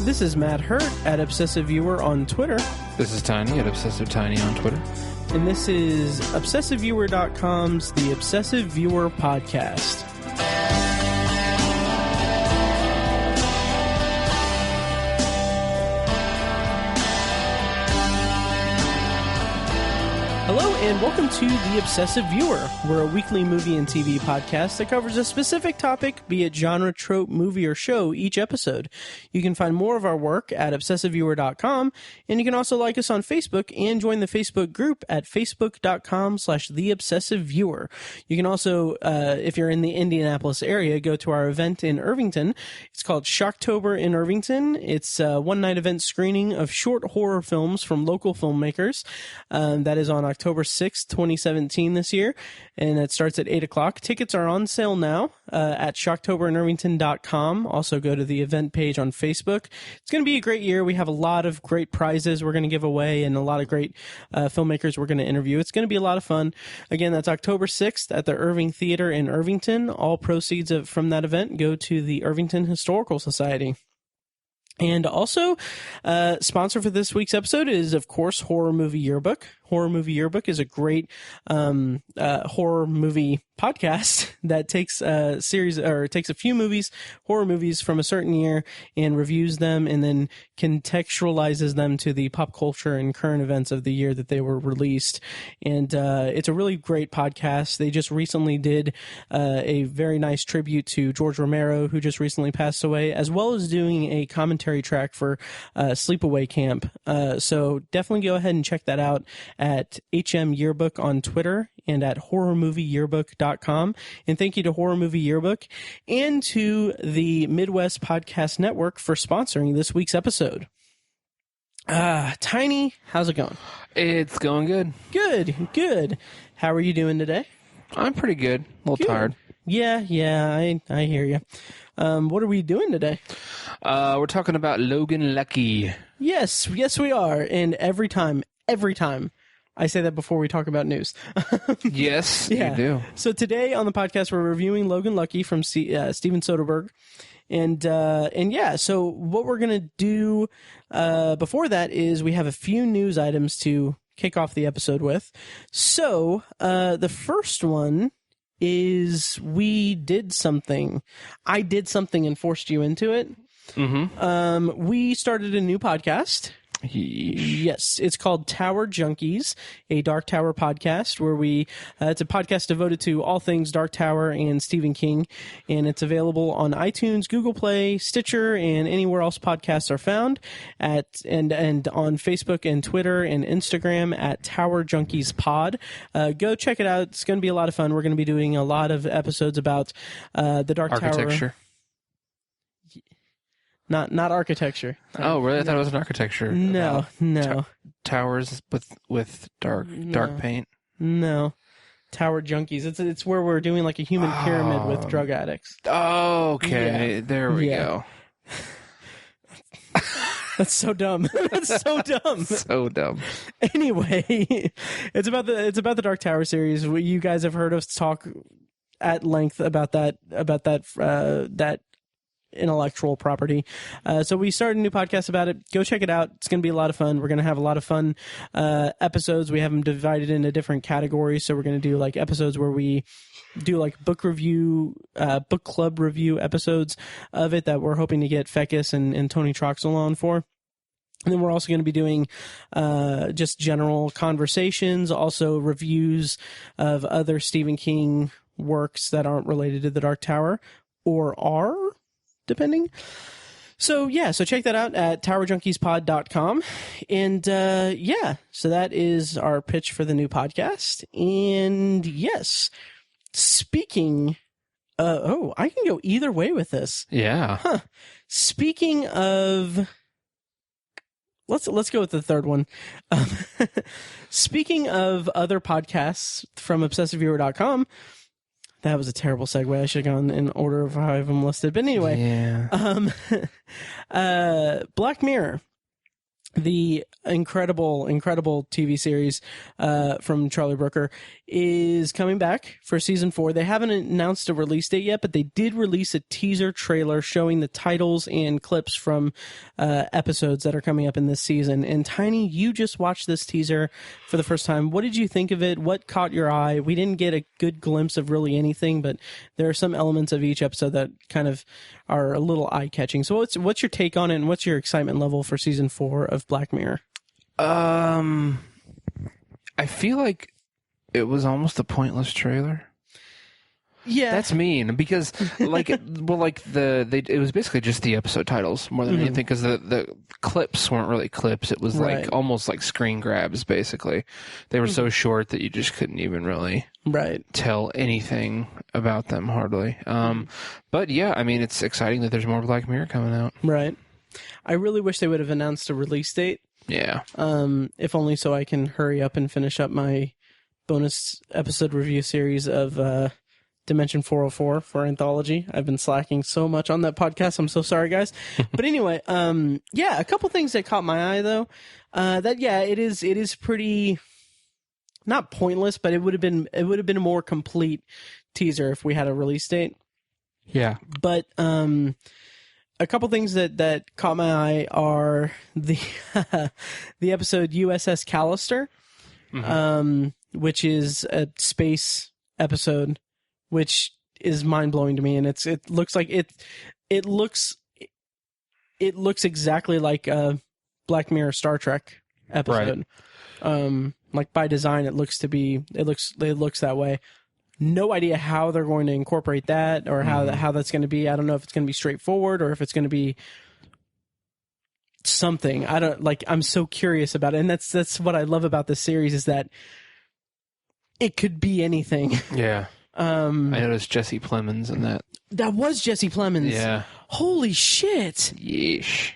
This is Matt Hurt at Obsessive Viewer on Twitter. This is Tiny at Obsessive Tiny on Twitter. And this is ObsessiveViewer.com's The Obsessive Viewer Podcast. Hello and welcome to The Obsessive Viewer. We're a weekly movie and TV podcast that covers a specific topic, be it genre, trope, movie, or show, each episode. You can find more of our work at ObsessiveViewer.com, and you can also like us on Facebook and join the Facebook group at Facebook.com/TheObsessiveViewer. You can also, if you're in the Indianapolis area, go to our event in Irvington. It's called SHOCKTOBER in Irvington. It's a one-night event screening of short horror films from local filmmakers. That is on October 6th, 2017 this year, and it starts at 8 o'clock. Tickets are on sale now at shocktoberinirvington.com. Also go to the event page on Facebook. It's going to be a great year. We have a lot of great prizes we're going to give away and a lot of great filmmakers we're going to interview. It's going to be a lot of fun. Again, that's October 6th at the Irving Theater in Irvington. All proceeds from that event go to the Irvington Historical Society. And also, sponsor for this week's episode is, of course, Horror Movie Yearbook. Horror Movie Yearbook is a great horror movie podcast that takes a series, or takes a few movies, horror movies from a certain year, and reviews them, and then contextualizes them to the pop culture and current events of the year that they were released. And it's a really great podcast. They just recently did a very nice tribute to George Romero, who just recently passed away, as well as doing a commentary track for Sleepaway Camp. So definitely go ahead and check that out at HM Yearbook on Twitter and at horrormovieyearbook.com. And thank you to Horror Movie Yearbook and to the Midwest Podcast Network for sponsoring this week's episode. Tiny, how's it going? It's going good. Good. How are you doing today? I'm pretty good. A little tired. Yeah, I hear you. What are we doing today? We're talking about Logan Lucky. Yes, we are. And every time, I say that before we talk about news. Yes, yeah. You do. So today on the podcast, we're reviewing Logan Lucky from Steven Soderbergh. And yeah, so what we're going to do before that is we have a few news items to kick off the episode with. So the first one is I did something and forced you into it. Mm-hmm. We started a new podcast. Yes, it's called Tower Junkies, a Dark Tower podcast where it's a podcast devoted to all things Dark Tower and Stephen King, and it's available on iTunes, Google Play, Stitcher, and anywhere else podcasts are found and on Facebook and Twitter and Instagram at Tower Junkies Pod. Go check it out. It's going to be a lot of fun. We're going to be doing a lot of episodes about the Dark Architecture. Tower. Not architecture. Oh, really? I thought it was an architecture. No. Towers with dark paint. No. Tower Junkies. It's where we're doing like a human pyramid with drug addicts. Oh, okay. Yeah. There we go. That's so dumb. So dumb. Anyway, it's about the Dark Tower series. You guys have heard us talk at length about that intellectual property. So we started a new podcast about it. Go check it out. It's going to be a lot of fun. We're going to have a lot of fun episodes. We have them divided into different categories. So we're going to do like episodes where we do like book club review episodes of it that we're hoping to get Fecus and Tony Troxel on for. And then we're also going to be doing just general conversations, also reviews of other Stephen King works that aren't related to the Dark Tower or are, depending. So check that out at towerjunkiespod.com. And so that is our pitch for the new podcast. And yes, speaking, I can go either way with this. Yeah. Huh. Speaking of, let's go with the third one. Speaking of other podcasts from ObsessiveViewer.com, that was a terrible segue. I should have gone in order of how I have them listed. But anyway, Black Mirror. the incredible TV series from Charlie Brooker is coming back for season 4. They haven't announced a release date yet, but they did release a teaser trailer showing the titles and clips from episodes that are coming up in this season. And Tiny, you just watched this teaser for the first time. What did you think of it? What caught your eye? We didn't get a good glimpse of really anything, but there are some elements of each episode that kind of are a little eye-catching. So what's your take on it, and what's your excitement level for season 4 of Black Mirror? I feel like it was almost a pointless trailer. Yeah, that's mean because it was basically just the episode titles more than anything, because the clips weren't really clips. It was like almost like screen grabs. Basically, they were so short that you just couldn't even really tell anything about them hardly. But yeah, I mean, it's exciting that there's more Black Mirror coming out. Right. I really wish they would have announced a release date. Yeah. If only so I can hurry up and finish up my bonus episode review series of Dimension 404 for Anthology. I've been slacking so much on that podcast. I'm so sorry, guys. But anyway, a couple things that caught my eye though. It is pretty not pointless, but it would have been a more complete teaser if we had a release date. Yeah. But a couple things that caught my eye are the the episode USS Callister, which is a space episode, which is mind blowing to me, and it looks like it looks exactly like a Black Mirror Star Trek episode. Right. Like by design, it looks that way. No idea how they're going to incorporate that or how that's going to be. I don't know if it's going to be straightforward or if it's going to be something. I'm so curious about it. And that's what I love about this series is that it could be anything. Yeah. I noticed Jesse Plemons in that. That was Jesse Plemons. Yeah. Holy shit. Yeesh.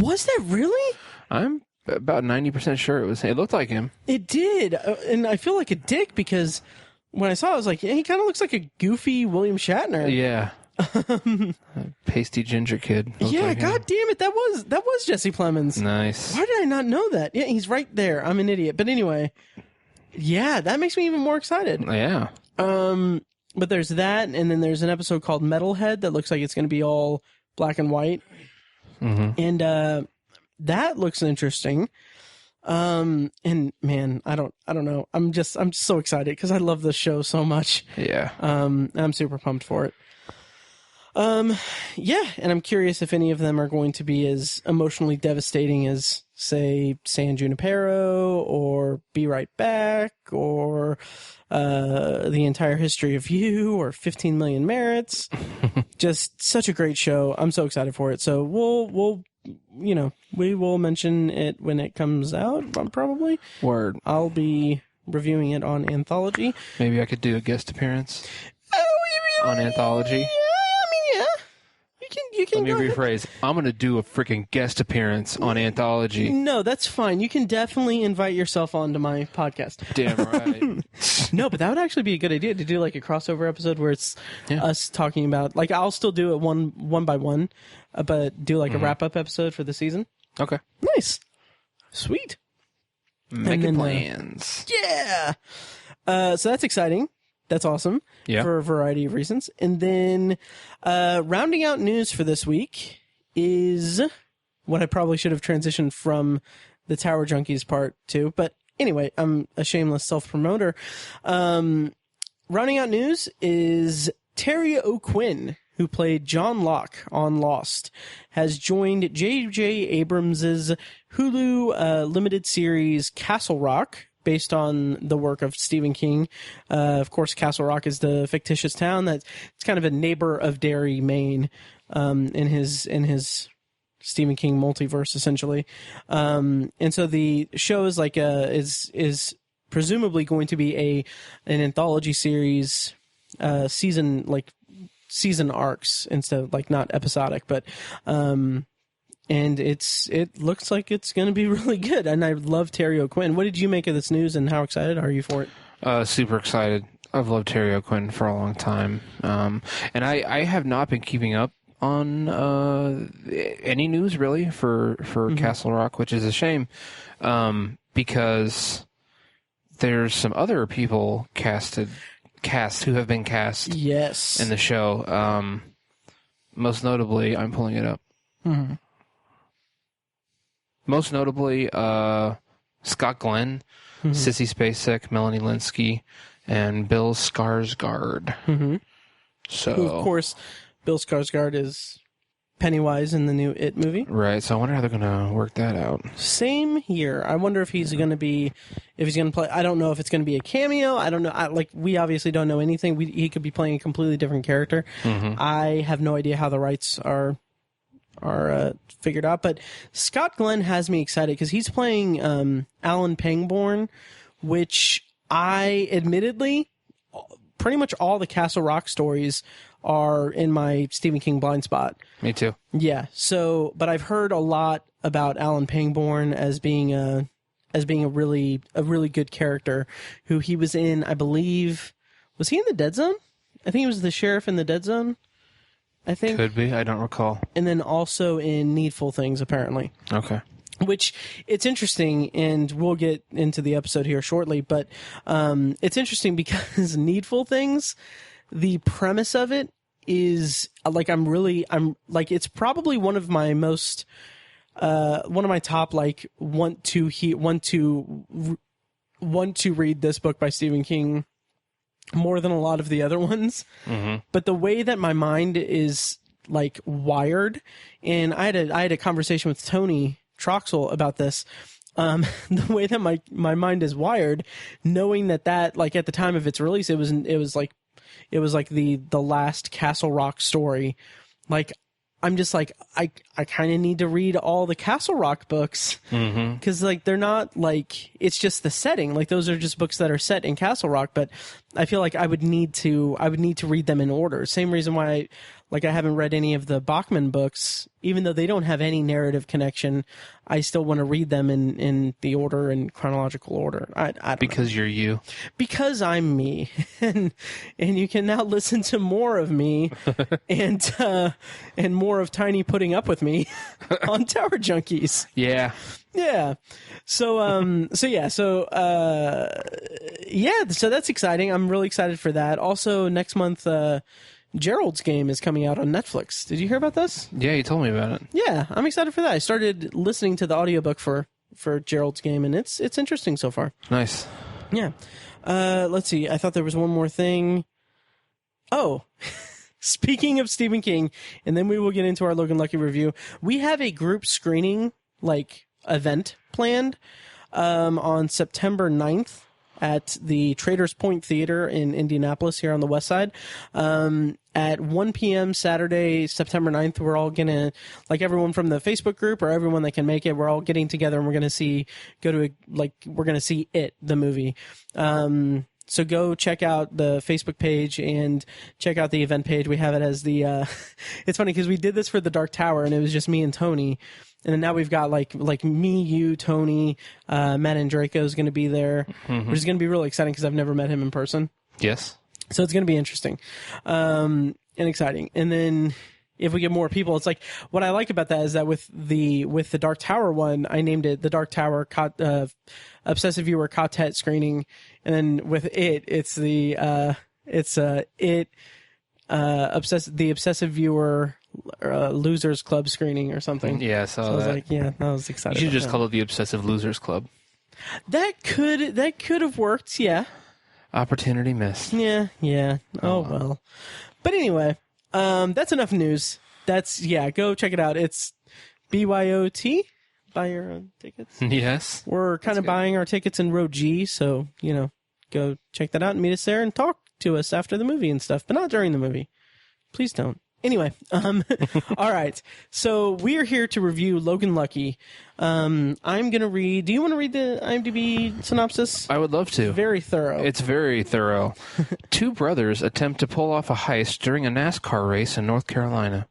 Was that really? I'm about 90% sure it looked like him. It did. And I feel like a dick because when I saw it, I was like, he kind of looks like a goofy William Shatner. Yeah. Pasty ginger kid. Yeah, like God damn it. That was Jesse Plemons. Nice. Why did I not know that? Yeah, he's right there. I'm an idiot. But anyway, yeah, that makes me even more excited. Yeah. But there's that, and then there's an episode called Metalhead that looks like it's going to be all black and white. And that looks interesting. And man, I don't know. I'm just so excited because I love this show so much. Yeah. I'm super pumped for it. Yeah, and I'm curious if any of them are going to be as emotionally devastating as, say, San Junipero or Be Right Back or The Entire History of You or 15 Million Merits. Just such a great show. I'm so excited for it. So we will mention it when it comes out, probably. Word. I'll be reviewing it on Anthology. Maybe I could do a guest appearance on Anthology. You can. Let me rephrase. I'm going to do a freaking guest appearance on Anthology. No, that's fine. You can definitely invite yourself onto my podcast. Damn right. No, but that would actually be a good idea to do like a crossover episode where it's us talking about, like, I'll still do it one by one, but do like a wrap up episode for the season. Okay. Nice. Sweet. Mega plans. Yeah. So that's exciting. That's awesome for a variety of reasons. And then rounding out news for this week is what I probably should have transitioned from the Tower Junkies part to. But anyway, I'm a shameless self-promoter. Rounding out news is Terry O'Quinn, who played John Locke on Lost, has joined J.J. Abrams' Hulu limited series Castle Rock, based on the work of Stephen King. Of course, Castle Rock is the fictitious town it's kind of a neighbor of Derry, Maine, in his Stephen King multiverse, essentially. And so the show is like is presumably going to be an anthology series, season arcs instead of, like, not episodic, but and it looks like it's going to be really good. And I love Terry O'Quinn. What did you make of this news, and how excited are you for it? Super excited. I've loved Terry O'Quinn for a long time. And I have not been keeping up any news really for Castle Rock, which is a shame, because there's some other people cast who have been cast in the show. Most notably, I'm pulling it up. Mm-hmm. Most notably, Scott Glenn, Sissy Spacek, Melanie Linsky, and Bill Skarsgård. Mm-hmm. So, who, of course, Bill Skarsgård is Pennywise in the new It movie. Right, so I wonder how they're going to work that out. Same here. I wonder if he's going to be, if he's going to play, I don't know if it's going to be a cameo. I don't know. We obviously don't know anything. He could be playing a completely different character. Mm-hmm. I have no idea how the rights are figured out, but Scott Glenn has me excited because he's playing Alan Pangborn, which I admittedly, pretty much all the Castle Rock stories are in my Stephen King blind spot. Me too. Yeah. So, but I've heard a lot about Alan Pangborn as being a really good character who he was in, I believe, was he in the Dead Zone? I think he was the sheriff in the Dead Zone. I think. Could be. I don't recall. And then also in Needful Things, apparently. Okay. Which, it's interesting, and we'll get into the episode here shortly, but it's interesting because Needful Things, the premise of it is, it's probably one of my top, want to read this book by Stephen King more than a lot of the other ones. Mm-hmm. But the way that my mind is wired, and I had a conversation with Tony Troxel about this, the way that my mind is wired, knowing that at the time of its release, it was the last Castle Rock story. I'm just I kind of need to read all the Castle Rock books because they're not it's just the setting. Those are just books that are set in Castle Rock, but I feel like I would need to read them in order. Same reason why I haven't read any of the Bachman books, even though they don't have any narrative connection. I still want to read them in the order, in chronological order. I don't because know. You're you. Because I'm me, and you can now listen to more of me, and more of Tiny putting up with me on Tower Junkies. Yeah. Yeah. So that's exciting. I'm really excited for that. Also, next month, Gerald's Game is coming out on Netflix. Did you hear about this? Yeah, you told me about it. Yeah, I'm excited for that. I started listening to the audiobook for Gerald's Game, and it's interesting so far. Nice. Yeah. Let's see. I thought there was one more thing. Oh, speaking of Stephen King, and then we will get into our Logan Lucky review. We have a group screening event planned on September 9th at the Traders Point Theater in Indianapolis here on the west side. At 1 p.m. Saturday, September 9th, we're all going to, everyone from the Facebook group or everyone that can make it, we're all getting together and we're going to see It, the movie. So go check out the Facebook page and check out the event page. We have it as the, it's funny because we did this for the Dark Tower and it was just me and Tony. And then now we've got me, you, Tony, Matt and Draco's going to be there, which is going to be really exciting because I've never met him in person. Yes. So it's going to be interesting and exciting. And then if we get more people, it's what I like about that is that with the Dark Tower one, I named it the Dark Tower Obsessive Viewer Quartet screening, and then with it's the Obsessive Viewer Losers Club screening or something. Yeah, so I was that was exciting. You should just call it the Obsessive Losers Club. That could have worked. Yeah. Opportunity missed. Yeah. Oh well. But anyway, that's enough news. Go check it out. It's BYOT. Buy your own tickets. Yes. We're kind of buying our tickets in row G, so go check that out and meet us there and talk to us after the movie and stuff, but not during the movie. Please don't. Anyway, all right. So we are here to review Logan Lucky. I'm going to read... Do you want to read the IMDb synopsis? I would love to. Very thorough. It's very thorough. Two brothers attempt to pull off a heist during a NASCAR race in North Carolina.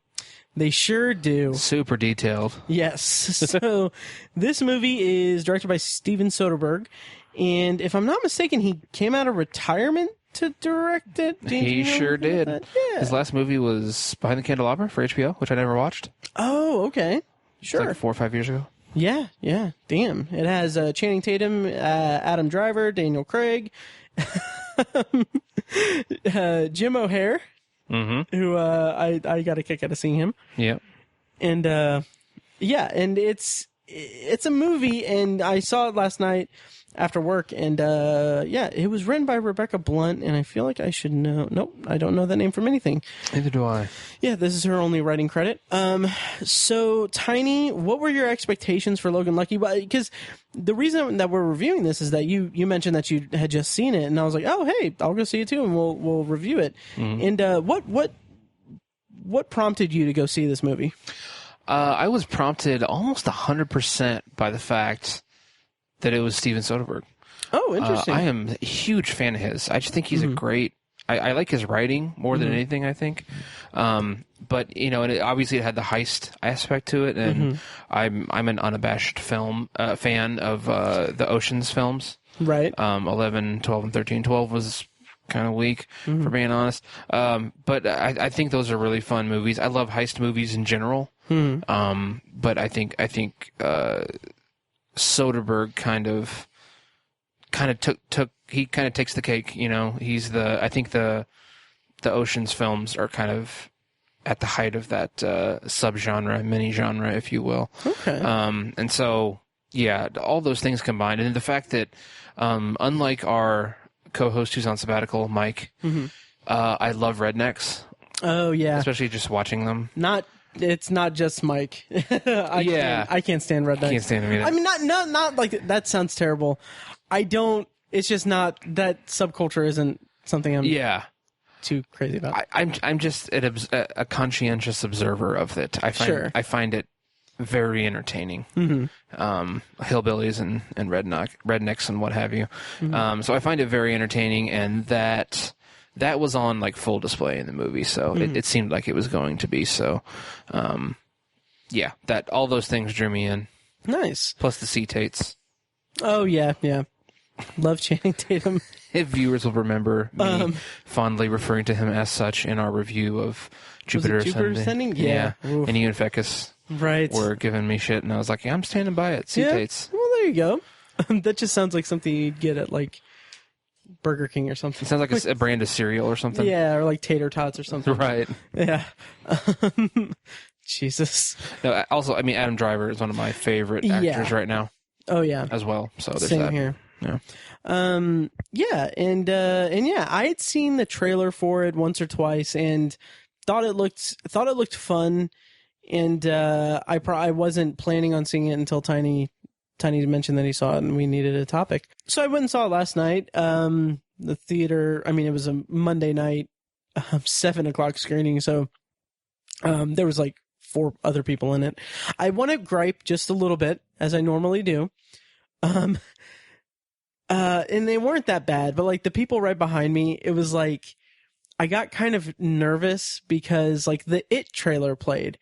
They sure do. Super detailed. Yes. So this movie is directed by Steven Soderbergh. And if I'm not mistaken, he came out of retirement to direct it? He sure did. Yeah. His last movie was Behind the Candelabra for HBO, which I never watched. Oh, okay. Sure. It's like 4 or 5 years ago. Yeah. Damn. It has Channing Tatum, Adam Driver, Daniel Craig, Jim O'Heir, who I got a kick out of seeing him. Yeah. And and it's a movie, and I saw it last night after work, and it was written by Rebecca Blunt, and I feel like I should know. Nope, I don't know that name from anything. Neither do I. Yeah, this is her only writing credit. So Tiny, what were your expectations for Logan Lucky? Because the reason that we're reviewing this is that you mentioned that you had just seen it, and I was like, oh hey, I'll go see it too, and we'll review it. And what prompted you to go see this movie? I was prompted almost 100% by the fact that it was Steven Soderbergh. Oh, interesting. I am a huge fan of his. I just think he's a great... I like his writing more than anything, I think. But, you know, and obviously it had the heist aspect to it, and I'm an unabashed fan of the Ocean's films. Right. 11, 12, and 13. 12 was kind of weak, for being honest. But I think those are really fun movies. I love heist movies in general. But I think Soderbergh kind of takes the cake, you know. I think the Ocean's films are kind of at the height of that subgenre, mini-genre, if you will. Okay. And so, yeah, all those things combined. And the fact that, unlike our co-host who's on sabbatical, Mike, I love rednecks. Oh, yeah. Especially just watching them. It's not just Mike. I can't stand rednecks. Can't stand them either. I mean, not like that sounds terrible. I don't. It's just not that subculture isn't something I'm too crazy about. I'm just a conscientious observer of it. I find it very entertaining. Hillbillies and rednecks and what have you. So I find it very entertaining, and that was on like full display in the movie. So it seemed like it was going to be. So, that all those things drew me in. Nice. Plus the C-Tates. Oh yeah. Love Channing Tatum. If viewers will remember me fondly referring to him as such in our review of Jupiter Ascending? Yeah. And you and Fecus were giving me shit, and I was like, yeah, I'm standing by it. C-Tates. Well, there you go. That just sounds like something you'd get at like Burger King or something. It sounds like a brand of cereal or something. Yeah, or like tater tots or something. Right. Yeah. Jesus. No, also, I mean, Adam Driver is one of my favorite actors right now. Oh yeah. As well. So there's Same that. here. Yeah. And I had seen the trailer for it once or twice and thought it looked fun, and I wasn't planning on seeing it until Tiny mentioned that he saw it and we needed a topic. So I went and saw it last night. The theater, I mean, it was a Monday night, 7:00 screening, so there was like 4 other people in it. I want to gripe just a little bit, as I normally do. And they weren't that bad, but like the people right behind me, it was like I got kind of nervous because like the It trailer played,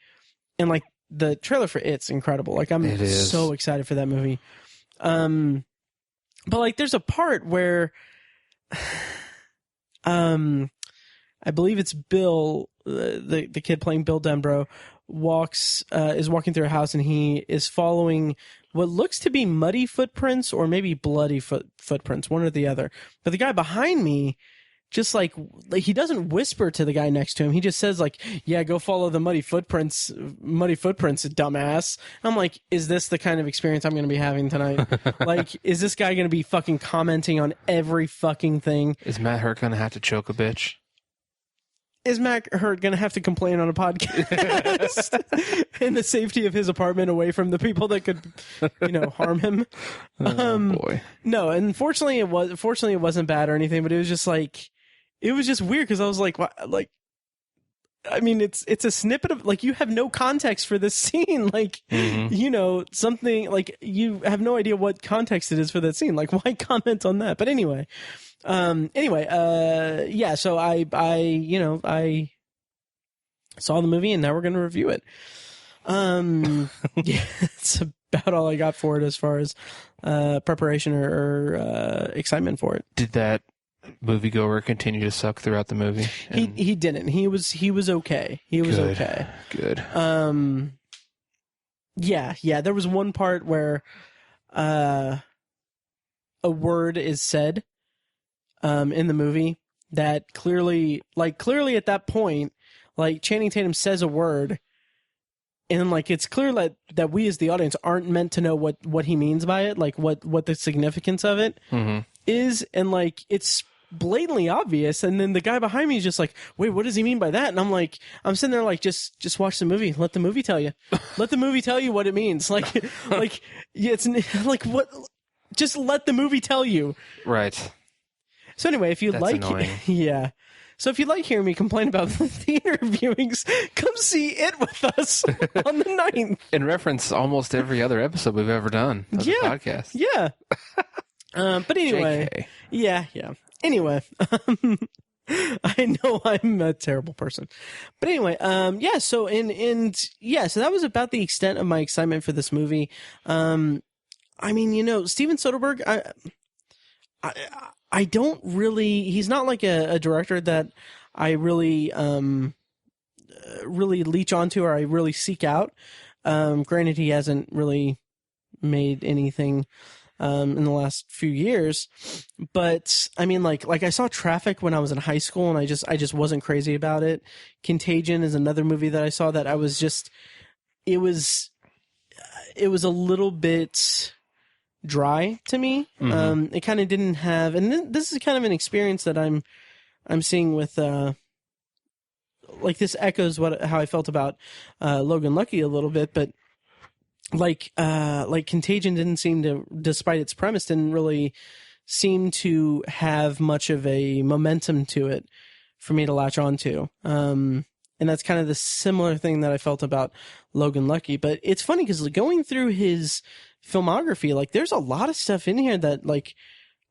and like the trailer for It's incredible. Like I'm so excited for that movie. But like there's a part where I believe it's Bill, the kid playing Bill Denbrough, is walking through a house, and he is following what looks to be muddy footprints or maybe bloody footprints, one or the other. But the guy behind me, just like he doesn't whisper to the guy next to him. He just says like, yeah, go follow the muddy footprints, dumbass. I'm like, is this the kind of experience I'm going to be having tonight? Like, is this guy going to be fucking commenting on every fucking thing? Is Matt Hurt going to have to choke a bitch? Is Matt Hurt going to have to complain on a podcast in the safety of his apartment away from the people that could, harm him? Boy. No, unfortunately it wasn't bad or anything, but it was just like, it was just weird because I was like, what? Like, I mean, it's a snippet of like, you have no context for this scene. Like, something like you have no idea what context it is for that scene. Like, why comment on that? But anyway. So I saw the movie and now we're going to review it. It's about all I got for it as far as preparation or excitement for it. Did that moviegoer continue to suck throughout the movie? He didn't. He was okay. He was okay. Good. Yeah. There was one part where a word is said in the movie that clearly at that point, like Channing Tatum says a word, and like it's clear that we as the audience aren't meant to know what he means by it, like what the significance of it is, and like it's blatantly obvious, and then the guy behind me is just like, wait, what does he mean by that? And I'm sitting there like, just watch the movie, let the movie tell you. Let the movie tell you what it means. Like yeah, it's like, what, just let the movie tell you. Right. So anyway, if you That's like annoying. Yeah. So if you like hearing me complain about the theater viewings, come see it with us on the 9th. In reference almost every other episode we've ever done of the podcast. Yeah. But anyway. JK. Yeah. Anyway, I know I'm a terrible person, but anyway, yeah. So so that was about the extent of my excitement for this movie. I mean, Steven Soderbergh, I don't really. He's not like a director that I really really leech onto or I really seek out. Granted, he hasn't really made anything in the last few years, but I mean, like I saw Traffic when I was in high school, and I just wasn't crazy about it. Contagion is another movie that I saw that I was just, it was a little bit dry to me. It kind of didn't have, and this is kind of an experience that I'm seeing with like this echoes how I felt about Logan Lucky a little bit, but like Contagion didn't seem to, despite its premise, didn't really seem to have much of a momentum to it for me to latch onto. And that's kind of the similar thing that I felt about Logan Lucky. But it's funny because going through his filmography, like there's a lot of stuff in here that like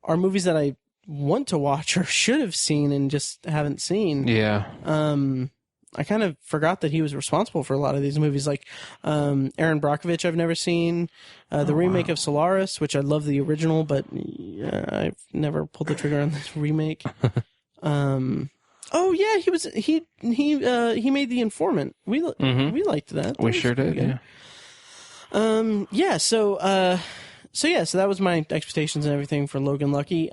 are movies that I want to watch or should have seen and just haven't seen. Yeah. I kind of forgot that he was responsible for a lot of these movies, like Aaron Brockovich I've never seen, the remake of Solaris, which I love the original, but I've never pulled the trigger on this remake. Oh yeah, he made The Informant. We liked that. We sure did. Yeah. So that was my expectations and everything for Logan Lucky.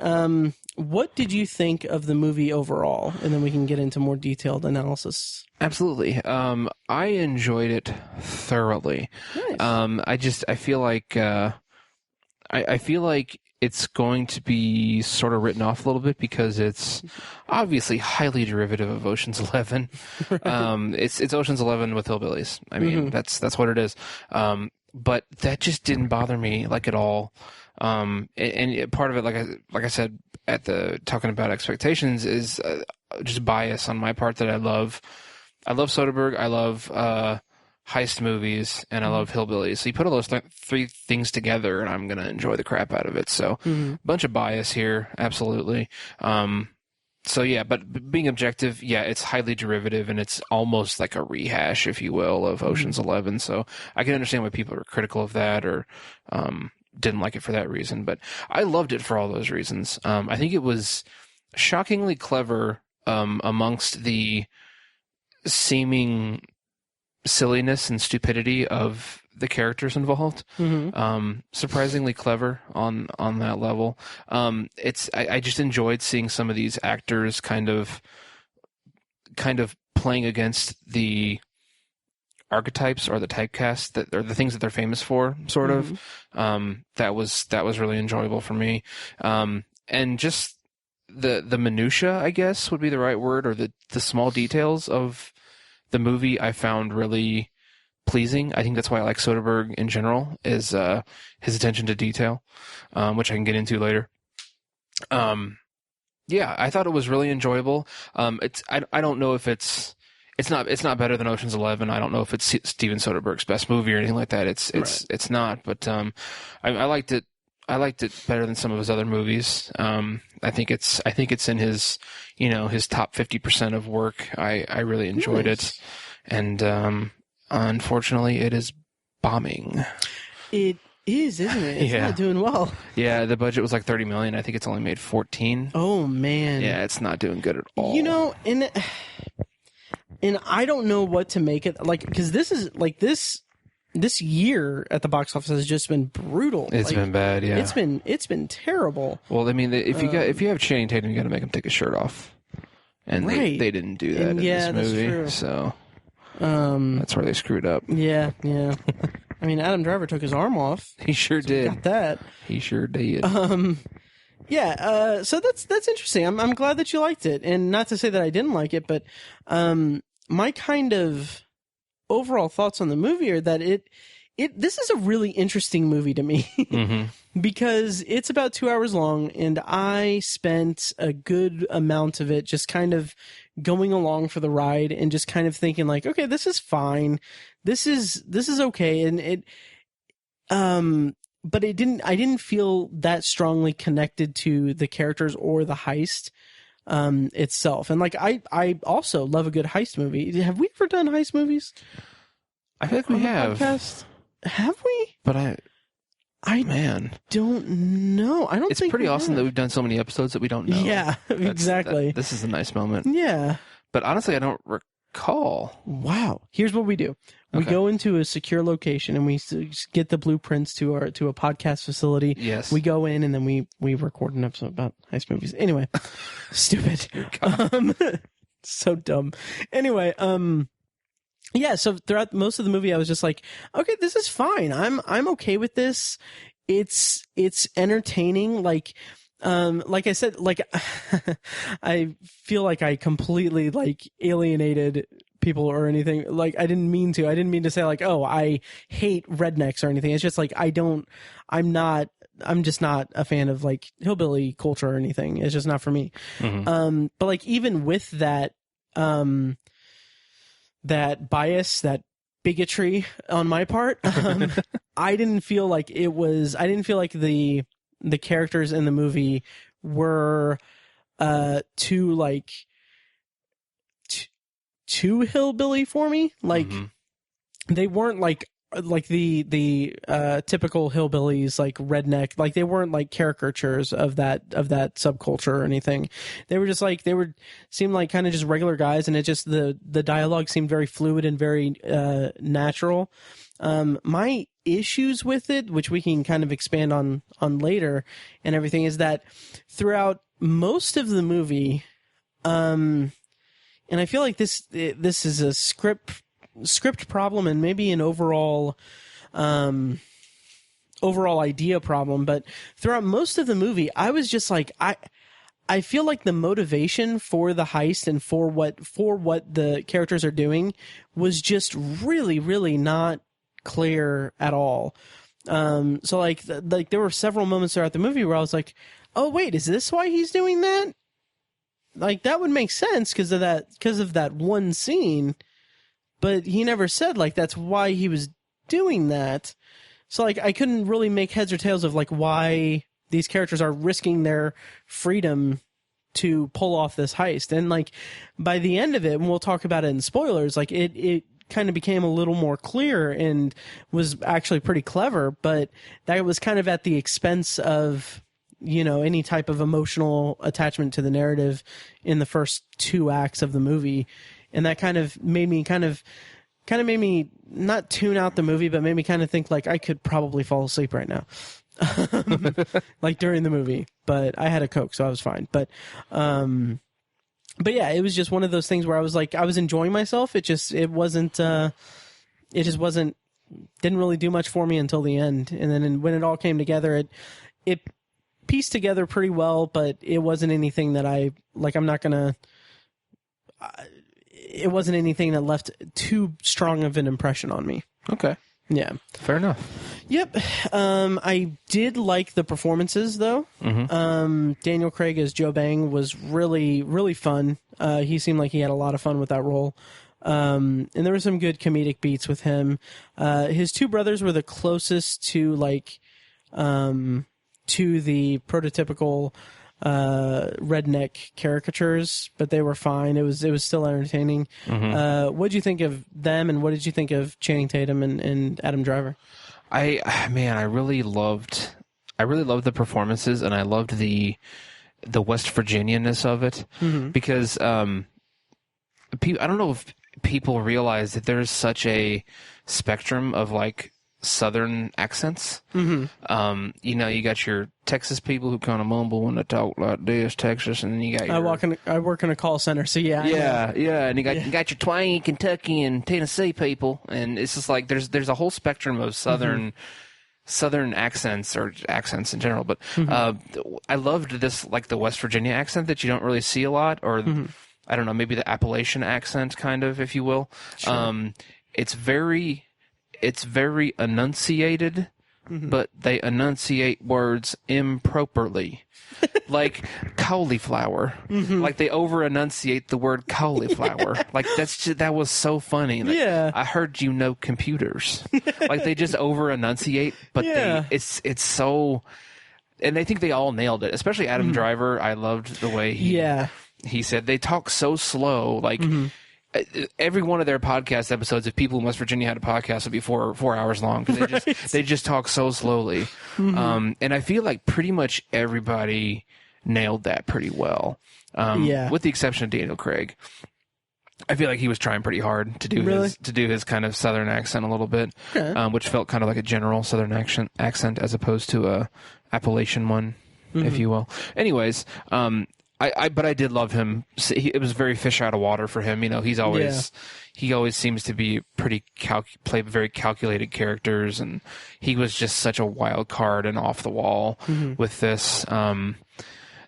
What did you think of the movie overall? And then we can get into more detailed analysis. Absolutely. I enjoyed it thoroughly. Nice. I feel like I feel like it's going to be sort of written off a little bit because it's obviously highly derivative of Ocean's 11. Right. It's Ocean's 11 with hillbillies. I mean, that's what it is. But that just didn't bother me like at all. And part of it, like I said at the talking about expectations, is just bias on my part that I love Soderbergh. I love heist movies, and I love hillbillies. So you put all those three things together, and I'm gonna enjoy the crap out of it. So bunch of bias here, absolutely. So yeah, but being objective, yeah, it's highly derivative, and it's almost like a rehash, if you will, of Ocean's 11. So I can understand why people are critical of that or didn't like it for that reason. But I loved it for all those reasons. I think it was shockingly clever amongst the seeming silliness and stupidity of the characters involved. Surprisingly clever on that level. I just enjoyed seeing some of these actors kind of playing against the archetypes or the typecast that or the things that they're famous for, sort of. That was really enjoyable for me. And just the minutia, I guess would be the right word, or the small details of the movie I found really pleasing. I think that's why I like Soderbergh in general, is his attention to detail, which I can get into later. Yeah, I thought it was really enjoyable. I don't know if it's not better than Ocean's 11. I don't know if it's Steven Soderbergh's best movie or anything like that. It's not, but I liked it. I liked it better than some of his other movies. I think it's in his, his top 50% of work. I really enjoyed it, and unfortunately, it is bombing. It is, isn't it? It's not doing well. Yeah, the budget was like $30 million. I think it's only made 14. Oh man. Yeah, it's not doing good at all. You know, and I don't know what to make it like, because this is like this year at the box office has just been brutal. It's been bad. Yeah, it's been terrible. Well, I mean, if you have Channing Tatum, you got to make him take his shirt off, and they didn't do that in this movie. That's true. So that's where they screwed up. Yeah. I mean, Adam Driver took his arm off. He sure did. Got that. He sure did. Yeah. So that's interesting. I'm glad that you liked it, and not to say that I didn't like it, but my kind of overall thoughts on the movie are that this is a really interesting movie to me because it's about 2 hours long, and I spent a good amount of it just kind of going along for the ride and just kind of thinking like, okay, this is fine. This is okay. And but I didn't feel that strongly connected to the characters or the heist itself. And like, I also love a good heist movie. Have we ever done heist movies? I feel like we have. Podcast? Have we? But I don't know. I don't it's think pretty awesome that we've done so many episodes that we don't know. Yeah, exactly. This is a nice moment. Yeah. But honestly, I don't recall. Wow. Here's what we do. We go into a secure location and we get the blueprints to a podcast facility. Yes. We go in and then we record an episode about heist movies. Anyway, stupid. So dumb. Anyway, yeah, so throughout most of the movie I was just like, okay, this is fine. I'm okay with this. It's entertaining. Like I said, like I feel like I completely like alienated people or anything. Like I didn't mean to say like, oh, I hate rednecks or anything. It's just like I'm just not a fan of like hillbilly culture or anything. It's just not for me. But like even with that that bias, that bigotry on my part, I didn't feel like the characters in the movie were too hillbilly for me. Like they weren't like the typical hillbillies, like redneck, like they weren't like caricatures of that subculture or anything. They were just like seemed like kind of just regular guys, and it just the dialogue seemed very fluid and very natural. My issues with it, which we can kind of expand on later and everything, is that throughout most of the movie, and I feel like this is a script problem and maybe an overall idea problem, but throughout most of the movie I was just like, I feel like the motivation for the heist and for what the characters are doing was just really, really not clear at all. So like there were several moments throughout the movie where I was like, oh wait, is this why he's doing that? Like that would make sense because of that one scene, but he never said like that's why he was doing that. So like I couldn't really make heads or tails of like why these characters are risking their freedom to pull off this heist. And like by the end of it, and we'll talk about it in spoilers, like it kind of became a little more clear and was actually pretty clever, but that was kind of at the expense of, you know, any type of emotional attachment to the narrative in the first 2 acts of the movie. And that kind of made me not tune out the movie, but made me kind of think like I could probably fall asleep right now. Like during the movie, but I had a Coke, so I was fine. But yeah, it was just one of those things where I was like, I was enjoying myself. It just wasn't, didn't really do much for me until the end. And then when it all came together, it pieced together pretty well, but it wasn't anything that it wasn't anything that left too strong of an impression on me. Okay. Yeah. Fair enough. Yep. I did like the performances though. Daniel Craig as Joe Bang was really, really fun. He seemed like he had a lot of fun with that role. And there were some good comedic beats with him. His two brothers were the closest to the prototypical redneck caricatures, but they were fine. It was still entertaining. What did you think of them, and what did you think of Channing Tatum and Adam Driver? I really loved the performances, and I loved the West Virginia-ness of it, because I don't know if people realize that there's such a spectrum of like Southern accents. You know, you got your Texas people who kind of mumble when they talk like this, Texas, and then you got your... I work in a call center, so yeah, and you got your twangy Kentucky and Tennessee people, and it's just like there's a whole spectrum of Southern accents, or accents in general, but I loved this, like the West Virginia accent that you don't really see a lot, or I don't know, maybe the Appalachian accent, kind of, if you will. Sure. It's very enunciated, but they enunciate words improperly. Like cauliflower. Like they over enunciate the word cauliflower. Like that was so funny. Like, yeah. I heard you know computers. Like they just over enunciate, but it's so, and I think they all nailed it. Especially Adam Driver. I loved the way he said they talk so slow. Like every one of their podcast episodes, if people in West Virginia had a podcast, would be 4 hours long, because they just talk so slowly. And I feel like pretty much everybody nailed that pretty well, with the exception of Daniel Craig. I feel like he was trying pretty hard to do his kind of Southern accent a little bit, which felt kind of like a general Southern accent as opposed to a Appalachian one, if you will. Anyways, but I did love him. It was very fish out of water for him. You know, he always seems to be play very calculated characters, and he was just such a wild card and off the wall with this.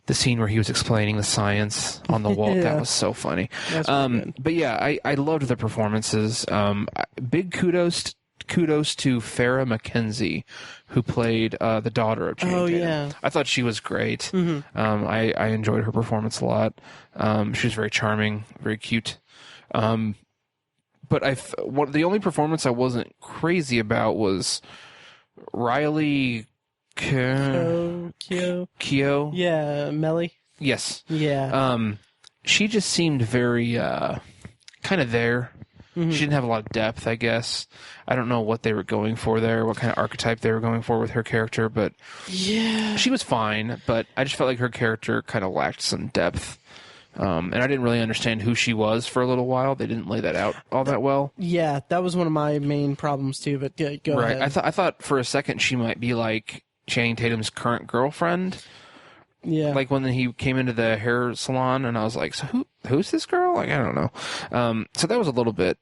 The scene where he was explaining the science on the wall, that was so funny. But yeah, I loved the performances. Big kudos to Farrah McKenzie, who played the daughter of Channing Tatum. Yeah. I thought she was great. I enjoyed her performance a lot. She was very charming, very cute. But the only performance I wasn't crazy about was Riley Keough. Yeah, Melly. Yes. Yeah. She just seemed very kind of there. She didn't have a lot of depth, I guess. I don't know what they were going for there, what kind of archetype they were going for with her character, but she was fine, but I just felt like her character kind of lacked some depth. And I didn't really understand who she was for a little while. They didn't lay that out all that well. Yeah, that was one of my main problems too, but go ahead. I thought for a second she might be like Channing Tatum's current girlfriend. Yeah. Like when he came into the hair salon, and I was like, so who's this girl? Like, I don't know. So that was a little bit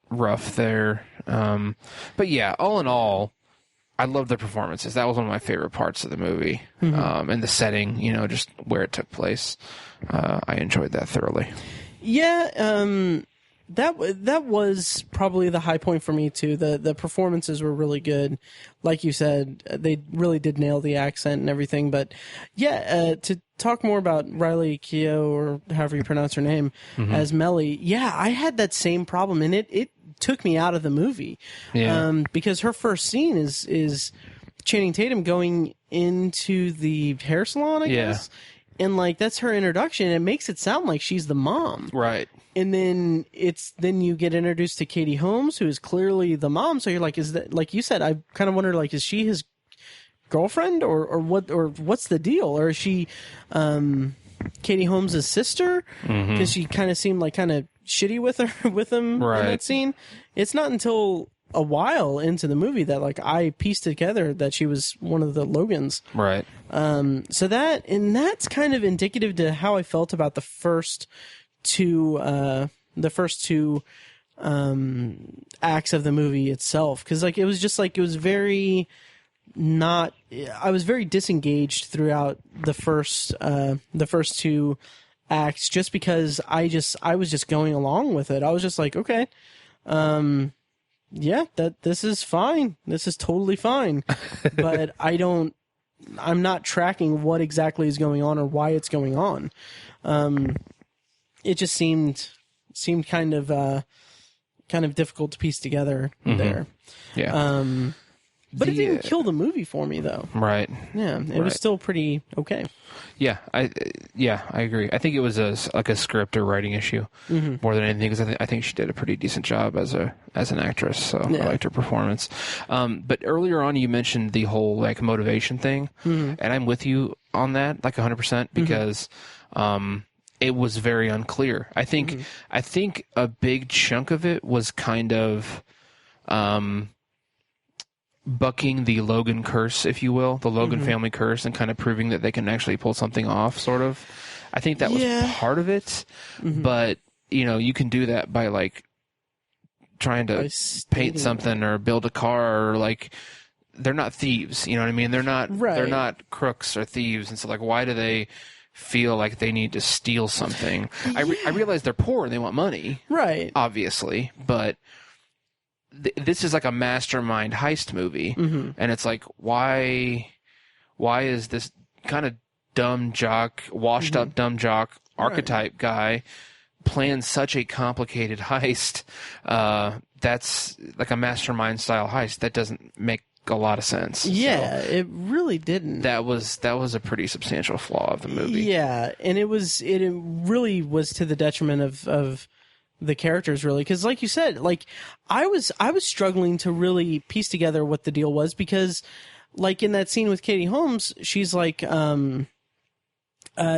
rough there. But yeah, all in all, I loved the performances. That was one of my favorite parts of the movie. And the setting, you know, just where it took place. I enjoyed that thoroughly. Yeah, that was probably the high point for me too. The performances were really good. Like you said, they really did nail the accent and everything. But yeah, to talk more about Riley Keough, or however you pronounce her name, as Melly, I had that same problem, and it took me out of the movie. Because her first scene is Channing Tatum going into the hair salon, I guess. And like that's her introduction. It makes it sound like she's the mom. Right. And then you get introduced to Katie Holmes, who is clearly the mom. So you're like, is that, like you said, I kind of wondered, like, is she his girlfriend or what's the deal? Or is she Katie Holmes' sister? Because she kind of seemed like kind of shitty with him in that scene. It's not until a while into the movie that like I pieced together that she was one of the Logans. Right. So that's kind of indicative to how I felt about the first two acts of the movie itself, because like it was very not, I was very disengaged throughout the first two acts, just because I was just going along with it. I was just like, okay, this is fine, this is totally fine, but I'm not tracking what exactly is going on or why it's going on. It just seemed kind of difficult to piece together there. Yeah. But it didn't kill the movie for me, though. Right. Yeah, it was still pretty okay. Yeah, I agree. I think it was a script or writing issue more than anything, because I think she did a pretty decent job as an actress. So I liked her performance. But earlier on, you mentioned the whole like motivation thing, and I'm with you on that, like 100%, because it was very unclear. I think a big chunk of it was kind of bucking the Logan curse, if you will, the Logan family curse, and kind of proving that they can actually pull something off, sort of. I think that was part of it, but, you can do that by, like, trying to paint something or build a car, or, like, they're not thieves, you know what I mean? They're not crooks or thieves, and so, like, why do they feel like they need to steal something? I realize they're poor and they want money, right? Obviously, but this is like a mastermind heist movie, and it's like, why is this kind of dumb jock, washed up dumb jock archetype guy plan such a complicated heist? That's like a mastermind style heist that doesn't make a lot of sense. Yeah, so it really didn't. That was a pretty substantial flaw of the movie. Yeah, and it really was to the detriment of the characters, really, because like you said, like I was struggling to really piece together what the deal was, because like in that scene with Katie Holmes, she's like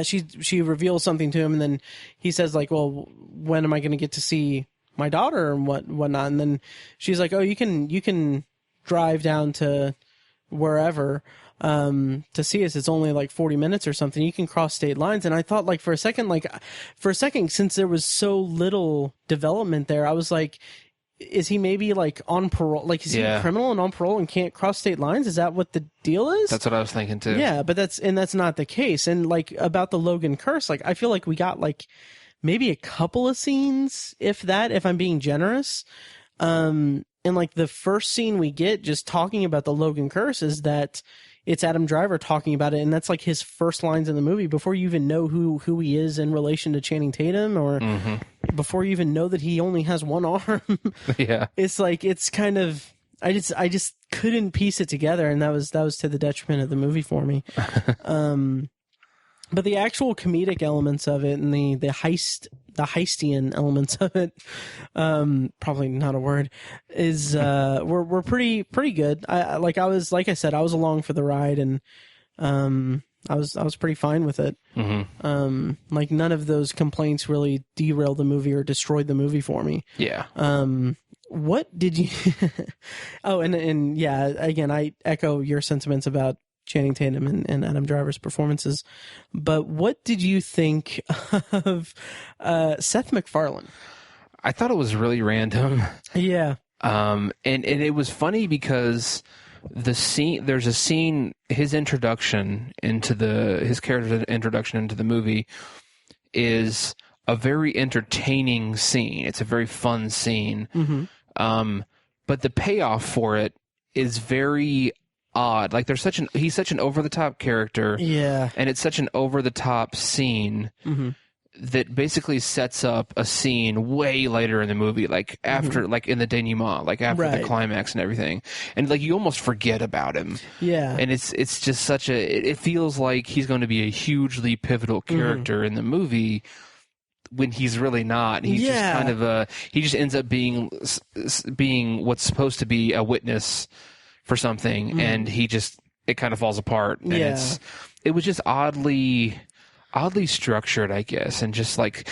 she reveals something to him, and then he says like, well, when am I going to get to see my daughter and whatnot? And then she's like, oh, you can drive down to wherever to see us. It's only like 40 minutes or something. You can cross state lines. And I thought, like, for a second, since there was so little development there, I was like, is he maybe like on parole? Like, is he a criminal and on parole and can't cross state lines? Is that what the deal is? That's what I was thinking too. Yeah, but that's not the case. And like about the Logan curse, like I feel like we got like maybe a couple of scenes, if I'm being generous. And like the first scene we get just talking about the Logan curse is that it's Adam Driver talking about it, and that's like his first lines in the movie before you even know who he is in relation to Channing Tatum, or before you even know that he only has one arm. Yeah, it's like, it's kind of, I just couldn't piece it together, and that was to the detriment of the movie for me. But the actual comedic elements of it and the heistian elements of it, probably not a word, is were pretty good. I was along for the ride, and I was pretty fine with it. Like none of those complaints really derailed the movie or destroyed the movie for me. Yeah. What did you? Oh, and yeah, again, I echo your sentiments about Channing Tatum and Adam Driver's performances. But what did you think of Seth MacFarlane? I thought it was really random. Yeah. And it was funny because there's a scene, his character's introduction into the movie is a very entertaining scene. It's a very fun scene. But the payoff for it is very odd. Like he's such an over the top character. Yeah. And it's such an over the top scene that basically sets up a scene way later in the movie, like after, like in the denouement, like after the climax and everything. And like you almost forget about him. Yeah. And it's just it feels like he's going to be a hugely pivotal character in the movie when he's really not. He's just kind of he just ends up being what's supposed to be a witness for something, and it kind of falls apart. And it was just oddly structured, I guess, and just like,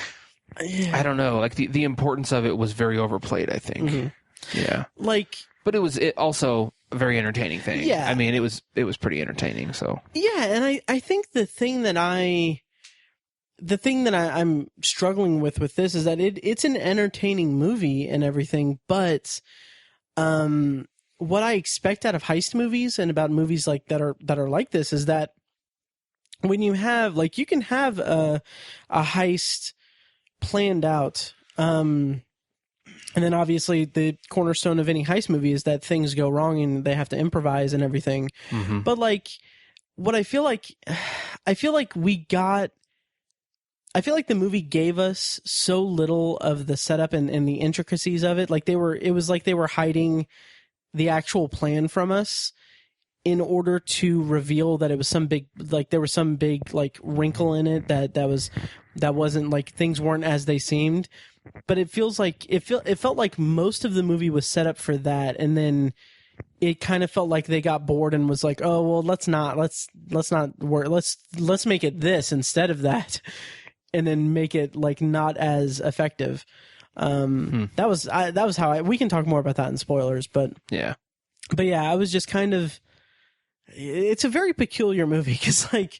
I don't know, like the importance of it was very overplayed, I think. Yeah. Like, but it was also a very entertaining thing. Yeah. I mean, it was pretty entertaining, so. Yeah, and I think the thing that I'm struggling with this is that it's an entertaining movie and everything, but what I expect out of heist movies and about movies like that are like this is that when you have, like, you can have a heist planned out, and then obviously the cornerstone of any heist movie is that things go wrong and they have to improvise and everything. But like, what I feel like the movie gave us so little of the setup and the intricacies of it. Like it was like they were hiding the actual plan from us in order to reveal that it was some big, like there was some big like wrinkle in it that wasn't like things weren't as they seemed. But it feels like it felt like most of the movie was set up for that, and then it kind of felt like they got bored and was like, oh well, let's not work, let's make it this instead of that, and then make it like not as effective. That was how we can talk more about that in spoilers, but yeah, I was just kind of, it's a very peculiar movie because like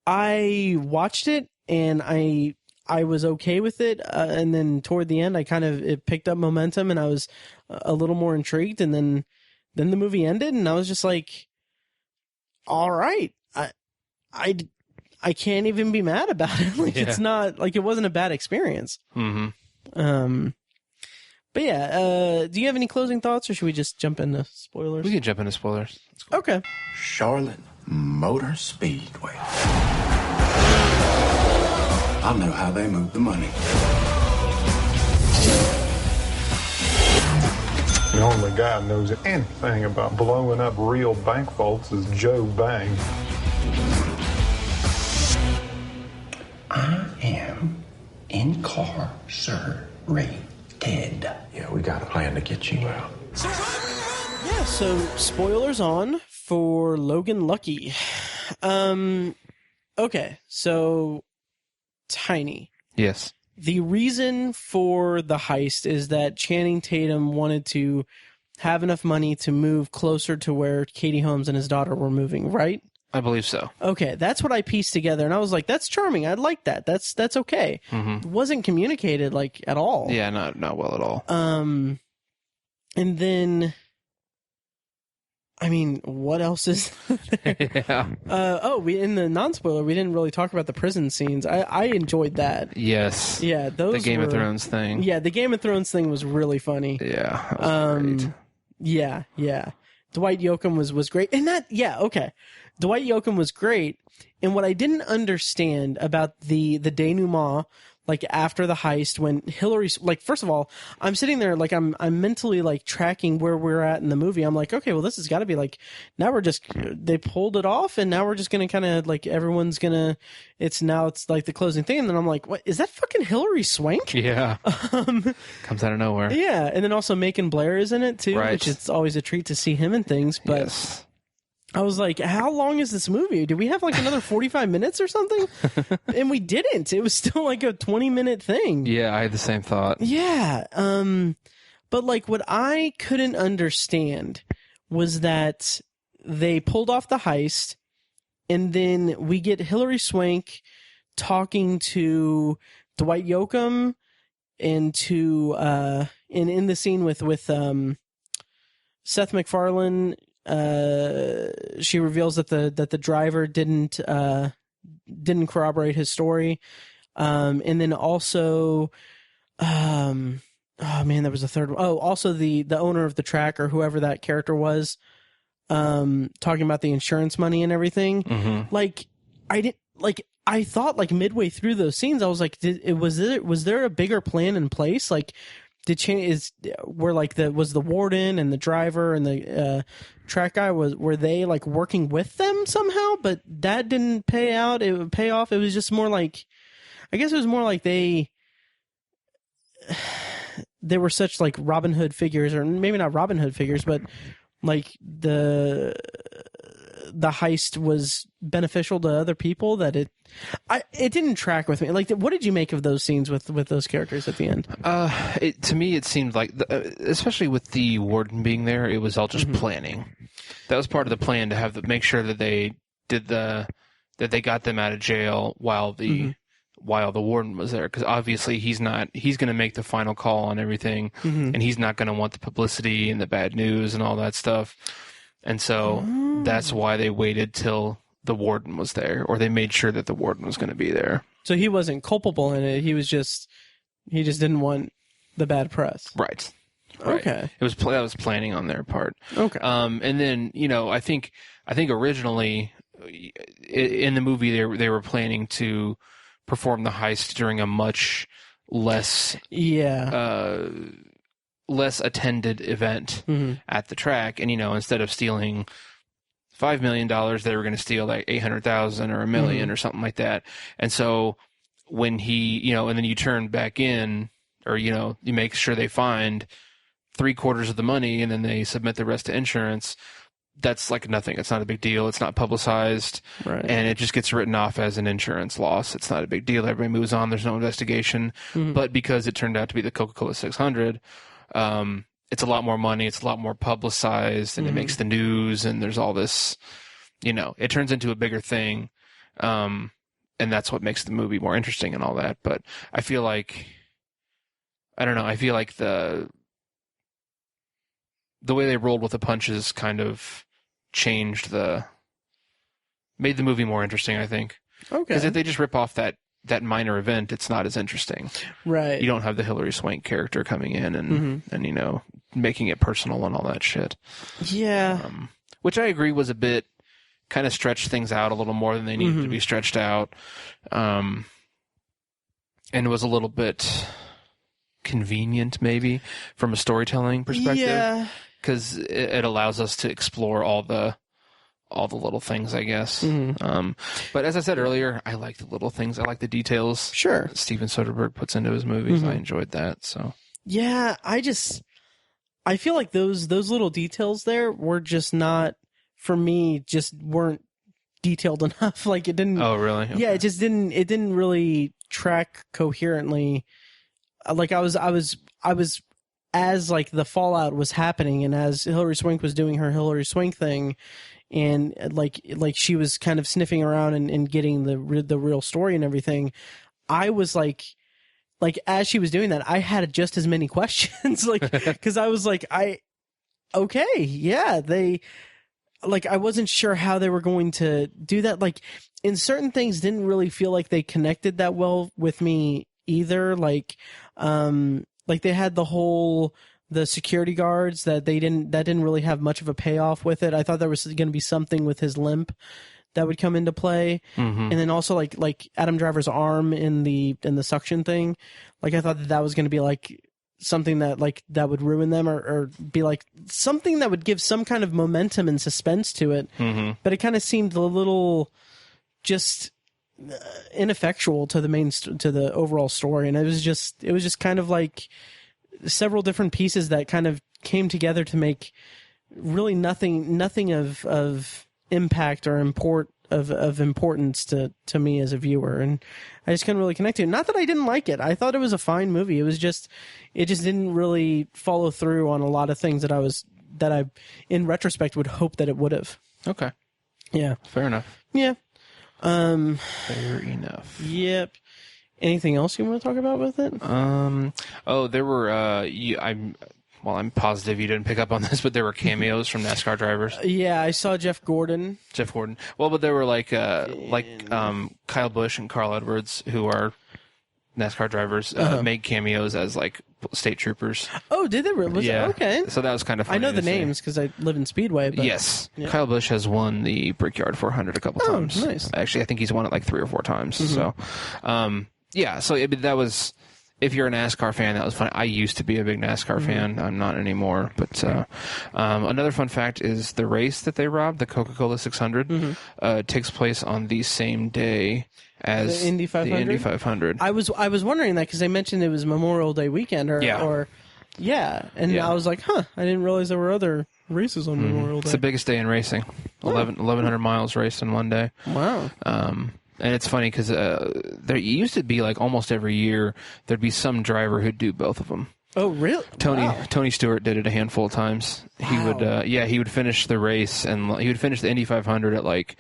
I watched it and I was okay with it, and then toward the end it picked up momentum and I was a little more intrigued, and then the movie ended and I was just like, all right, I can't even be mad about it. Like it's not like it wasn't a bad experience. But yeah, do you have any closing thoughts, or should we just jump into spoilers? We can jump into spoilers. Okay. Charlotte Motor Speedway. I know how they move the money. The only guy who knows anything about blowing up real bank vaults is Joe Bang. I am incarcerated. Yeah, we got a plan to get you out. Yeah, so spoilers on for Logan Lucky. Okay, so Tiny. Yes. The reason for the heist is that Channing Tatum wanted to have enough money to move closer to where Katie Holmes and his daughter were moving, right? I believe so. Okay, that's what I pieced together, and I was like, "That's charming. I like that. That's okay." It wasn't communicated like at all. Yeah, not well at all. And then, I mean, what else is there? Yeah. We in the non-spoiler, we didn't really talk about the prison scenes. I enjoyed that. Yes. Yeah, those the Game of Thrones thing. Yeah, the Game of Thrones thing was really funny. Yeah. That was great. Yeah. Dwight Yoakam was great, and okay. Dwight Yoakam was great, and what I didn't understand about the denouement, like after the heist, when Hillary, like first of all, I'm sitting there like I'm mentally like tracking where we're at in the movie. I'm like, okay, well this has got to be like, now they pulled it off, and now we're just gonna kind of like everyone's gonna, it's like the closing thing, and then I'm like, what is that fucking Hillary Swank? Yeah, comes out of nowhere. Yeah, and then also Macon Blair is in it too, right. Which it's always a treat to see him in things, but. Yes. I was like, how long is this movie? Do we have like another 45 minutes or something? And we didn't. It was still like a 20-minute thing. Yeah, I had the same thought. Yeah. But like what I couldn't understand was that they pulled off the heist, and then we get Hillary Swank talking to Dwight Yoakam and to in the scene with Seth MacFarlane. She reveals that the driver didn't corroborate his story, and then also, oh man, there was a third one. Oh, also the owner of the track, or whoever that character was, talking about the insurance money and everything. Mm-hmm. Like I thought like midway through those scenes, I was like, was there a bigger plan in place? Like, was the warden and the driver and the track guy, were they like working with them somehow? But that didn't pay out. It would pay off. It was just more like, I guess it was more like they were such like Robin Hood figures, or maybe not Robin Hood figures, but like the heist was beneficial to other people that it didn't track with me. Like, what did you make of those scenes with those characters at the end? To me, it seemed like, especially with the warden being there, it was all just planning. That was part of the plan, to make sure that they did that they got them out of jail while the warden was there, because obviously he's going to make the final call on everything, and he's not going to want the publicity and the bad news and all that stuff. And so that's why they waited till the warden was there, or they made sure that the warden was going to be there. So he wasn't culpable in it. He just didn't want the bad press. Right. Okay. That was planning on their part. Okay. And then, I think originally in the movie they were planning to perform the heist during a much less less attended event at the track. And, instead of stealing $5 million, they were going to steal like 800,000 or $1 million or something like that. And so when he, and then you turn back in, or, you make sure they find 3/4 of the money and then they submit the rest to insurance. That's like nothing. It's not a big deal. It's not publicized. Right. And it just gets written off as an insurance loss. It's not a big deal. Everybody moves on. There's no investigation. But because it turned out to be the Coca-Cola 600, it's a lot more money. It's a lot more publicized, and it makes the news, and there's all this, it turns into a bigger thing. And that's what makes the movie more interesting and all that. But I feel like, I don't know, I feel like the way they rolled with the punches kind of made the movie more interesting, I think. Okay. Because if they just rip off that minor event, it's not as interesting. Right. You don't have the Hilary Swank character coming in and making it personal and all that shit. Yeah. Which I agree was a bit, kind of stretched things out a little more than they needed to be stretched out. And it was a little bit convenient, maybe, from a storytelling perspective. Yeah. Because it allows us to explore all the little things, I guess. But as I said earlier, I like the little things. I like the details. Sure. That Steven Soderbergh puts into his movies. I enjoyed that. So yeah, I feel like those little details there were just not, for me, just weren't detailed enough. Like it didn't. Oh, really? Okay. Yeah, it just didn't. It didn't really track coherently. Like I was as like the fallout was happening, and as Hilary Swank was doing her Hilary Swank thing, and like she was kind of sniffing around and getting the real story and everything, I was like as she was doing that, I had just as many questions, like, because I was like, okay, yeah, I wasn't sure how they were going to do that. Like, in certain things, didn't really feel like they connected that well with me either. Like they had the security guards that didn't really have much of a payoff with it. I thought there was going to be something with his limp that would come into play. And then also like Adam Driver's arm in the suction thing. Like I thought that was going to be like something that would ruin them or be like something that would give some kind of momentum and suspense to it. But it kind of seemed a little just ineffectual to the overall story. And it was just kind of like several different pieces that kind of came together to make really nothing of impact or of importance to me as a viewer, and I just couldn't really connect to it. Not that I didn't like it. I thought it was a fine movie. It just didn't really follow through on a lot of things that I in retrospect would hope that it would have. Okay. Yeah. Fair enough. Yeah. Fair enough. Yep. Anything else you want to talk about with it? There were I'm positive you didn't pick up on this, but there were cameos from NASCAR drivers. Yeah, I saw Jeff Gordon. Well, but there were Kyle Busch and Carl Edwards, who are NASCAR drivers, made cameos as like state troopers. Oh, did they really? Yeah. Okay. So that was kind of funny. I know the names because I live in Speedway. But, yes. Yeah. Kyle Busch has won the Brickyard 400 a couple times. Nice. Actually, I think he's won it like 3 or 4 times. So, yeah. So that was, if you're a NASCAR fan, that was fun. I used to be a big NASCAR fan. I'm not anymore. But another fun fact is the race that they robbed, the Coca-Cola 600, takes place on the same day as the Indy 500. The Indy 500. I was wondering that because they mentioned it was Memorial Day weekend, and I was like, I didn't realize there were other races on Memorial Day. It's the biggest day in racing. 1,100 miles raced in one day. Wow. And it's funny because there used to be like almost every year there'd be some driver who'd do both of them. Oh, really? Tony Stewart did it a handful of times. Wow. He would finish the race and he would finish the Indy 500 at like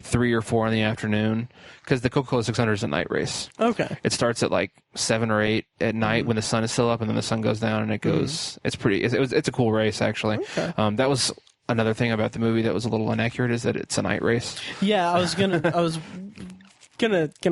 3 or 4 in the afternoon because the Coca-Cola 600 is a night race. Okay. It starts at like 7 or 8 at night when the sun is still up, and then the sun goes down and it goes. It's a cool race actually. Okay. That was another thing about the movie that was a little inaccurate, is that it's a night race. Yeah, I was gonna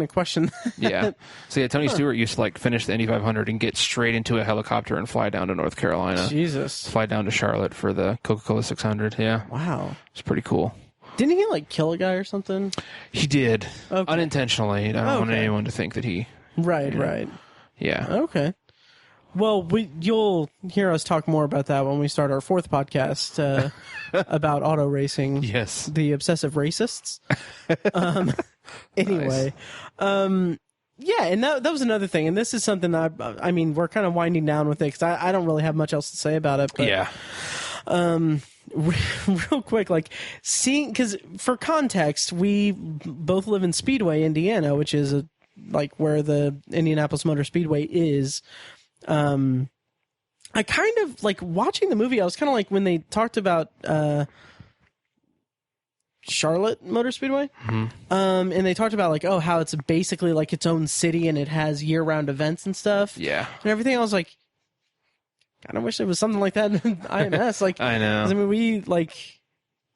question that. Yeah. So yeah, Tony Stewart used to like finish the Indy 500 and get straight into a helicopter and fly down to North Carolina. Jesus. Fly down to Charlotte for the Coca-Cola 600. Yeah. Wow. It's pretty cool. Didn't he like kill a guy or something? He did. Okay. Unintentionally. I don't want anyone to think that he. Right. Yeah. Okay. Well, you'll hear us talk more about that when we start our fourth podcast about auto racing. Yes. The obsessive racists. Anyway. Nice. Yeah, and that was another thing. And this is something that I mean, we're kind of winding down with it because I don't really have much else to say about it. But, yeah. Real quick, like seeing, because for context, we both live in Speedway, Indiana, which is like where the Indianapolis Motor Speedway is. I kind of like watching the movie. I was kind of like when they talked about Charlotte Motor Speedway, and they talked about like, oh, how it's basically like its own city and it has year-round events and stuff, Yeah. and everything. I was like, kind of wish there was something like that in IMS. Like, I know. 'cause, I mean, we like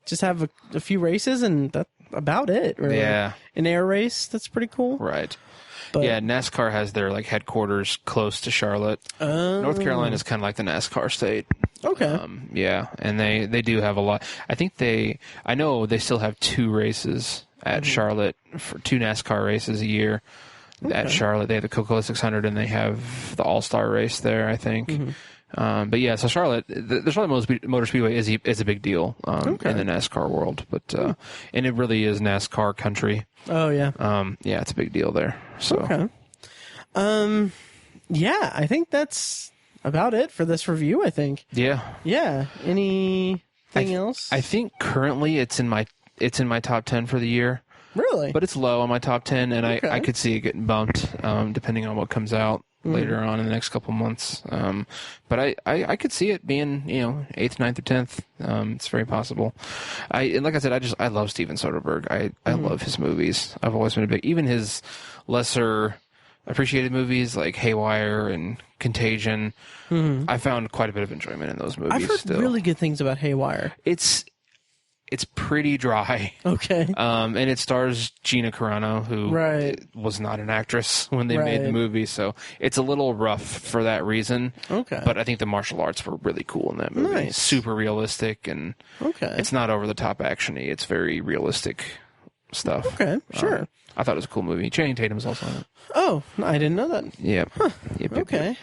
just have a few races and that's about it. Really. Yeah. An air race, that's pretty cool. Right. But, Yeah, NASCAR has their like headquarters close to Charlotte. North Carolina is kind of like the NASCAR state. Okay. Yeah, and they do have a lot. I know they still have 2 races at Charlotte, for 2 NASCAR races a year. At Charlotte, they have the Coca-Cola 600 and they have the All-Star race there, I think. But yeah, so Charlotte, the Charlotte Motor Speedway is a big deal in the NASCAR world, but and it really is NASCAR country. Oh yeah. Yeah, it's a big deal there. So. Okay. Yeah, I think that's about it for this review. I think. Yeah. Yeah. Anything else? I think currently it's in my top 10 for the year. Really? But it's low on my top 10, and I could see it getting bumped depending on what comes out later on in the next couple months. But I could see it being 8th, 9th, or 10th. It's very possible. And like I said, I love Steven Soderbergh. I love his movies. I've always been even his lesser appreciated movies like Haywire and Contagion. I found quite a bit of enjoyment in those movies. I've heard really good things about Haywire. It's pretty dry. Okay. And it stars Gina Carano, who was not an actress when they made the movie, so it's a little rough for that reason. Okay. But I think the martial arts were really cool in that movie. Nice. Super realistic, and it's not over-the-top actiony. It's very realistic stuff. Okay, sure. I thought it was a cool movie. Channing Tatum's also in it. Oh, I didn't know that. Yep. Huh. Yep. Okay.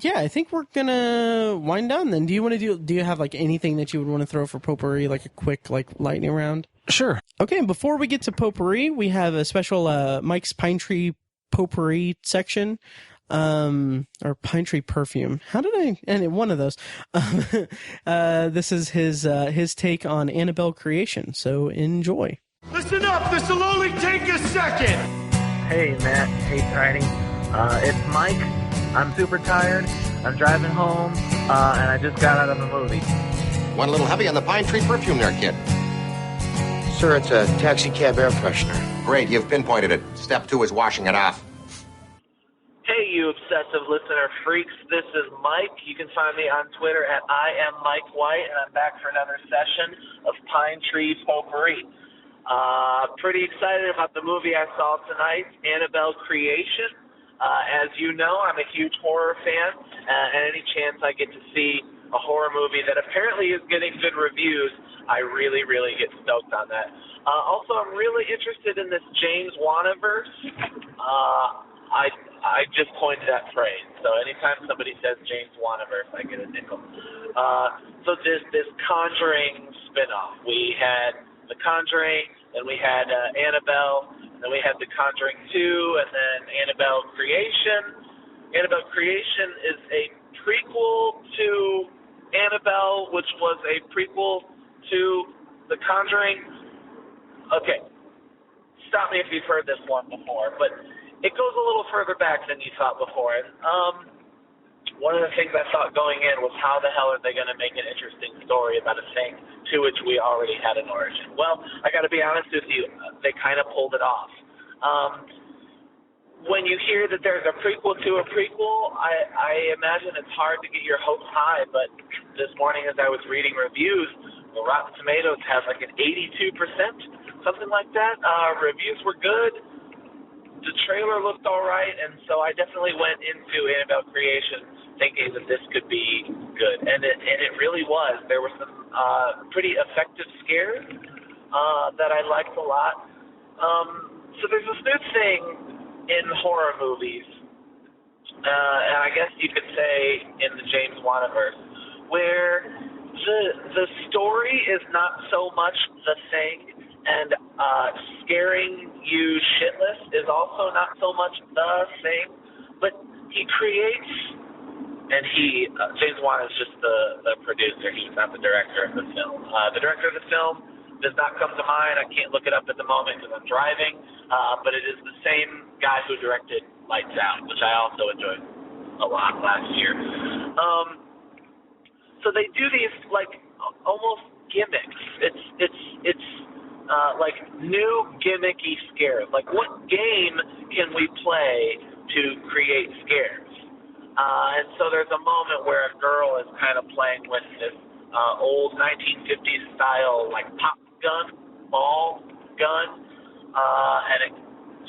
Yeah, I think we're gonna wind down then. Do you have like anything that you would want to throw for Potpourri, like a quick like lightning round? Sure. Okay, and before we get to Potpourri, we have a special Mike's Pine Tree Potpourri section. Or Pine Tree Perfume. How did I? And one of those. This is his take on Annabelle Creation. So enjoy. Listen up, this'll only take a second! Hey Matt, hey Tiny. It's Mike. I'm super tired. I'm driving home, and I just got out of a movie. Went a little heavy on the Pine Tree Perfume there, kid. Sir, it's a taxi cab air freshener. Great, you've pinpointed it. Step 2 is washing it off. Hey, you obsessive listener freaks. This is Mike. You can find me on Twitter at @IamMikeWhite, and I'm back for another session of Pine Tree Potpourri. Pretty excited about the movie I saw tonight, Annabelle Creation. As you know, I'm a huge horror fan, and any chance I get to see a horror movie that apparently is getting good reviews, I really, really get stoked on that. Also, I'm really interested in this James Wan-verse. I just coined that phrase, so anytime somebody says James Wan-verse, I get a nickel. So this Conjuring spinoff. We had The Conjuring, then we had Annabelle, then we had The Conjuring 2, and then Annabelle Creation. Annabelle Creation is a prequel to Annabelle, which was a prequel to The Conjuring. Okay, stop me if you've heard this one before, but it goes a little further back than you thought before. And one of the things I thought going in was, how the hell are they going to make an interesting story about a thing to which we already had an origin? Well, I got to be honest with you, they kind of pulled it off. When you hear that there's a prequel to a prequel, I imagine it's hard to get your hopes high, but this morning as I was reading reviews, the Rotten Tomatoes has like an 82%, something like that. Reviews were good. The trailer looked all right, and so I definitely went into Annabelle Creation thinking that this could be good, and it really was. There were some pretty effective scares that I liked a lot. So there's this new thing in horror movies and I guess you could say in the James Waniverse, where the story is not so much the thing, and scaring you shitless is also not so much the thing, but he creates, and James Wan is just the producer, he's not the director of the film. The director of the film does not come to mind. I can't look it up at the moment because I'm driving, but it is the same guy who directed Lights Out, which I also enjoyed a lot last year. So they do these like almost gimmicks. It's like new gimmicky scares. Like, what game can we play to create scares? And so there's a moment where a girl is kind of playing with this old 1950s style like pop gun, ball gun, and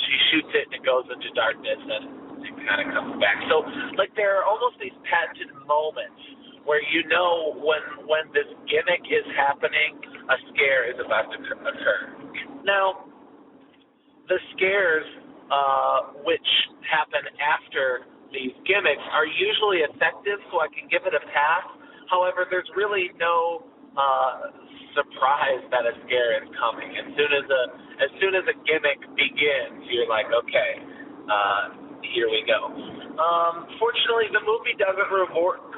she shoots it and it goes into darkness and it kind of comes back. So like there are almost these patented moments where you know when this gimmick is happening, a scare is about to occur. Now, the scares which happen after these gimmicks are usually effective, so I can give it a pass. However, there's really no surprise that a scare is coming. As soon as a gimmick begins, you're like, okay, here we go. Fortunately, the movie doesn't resort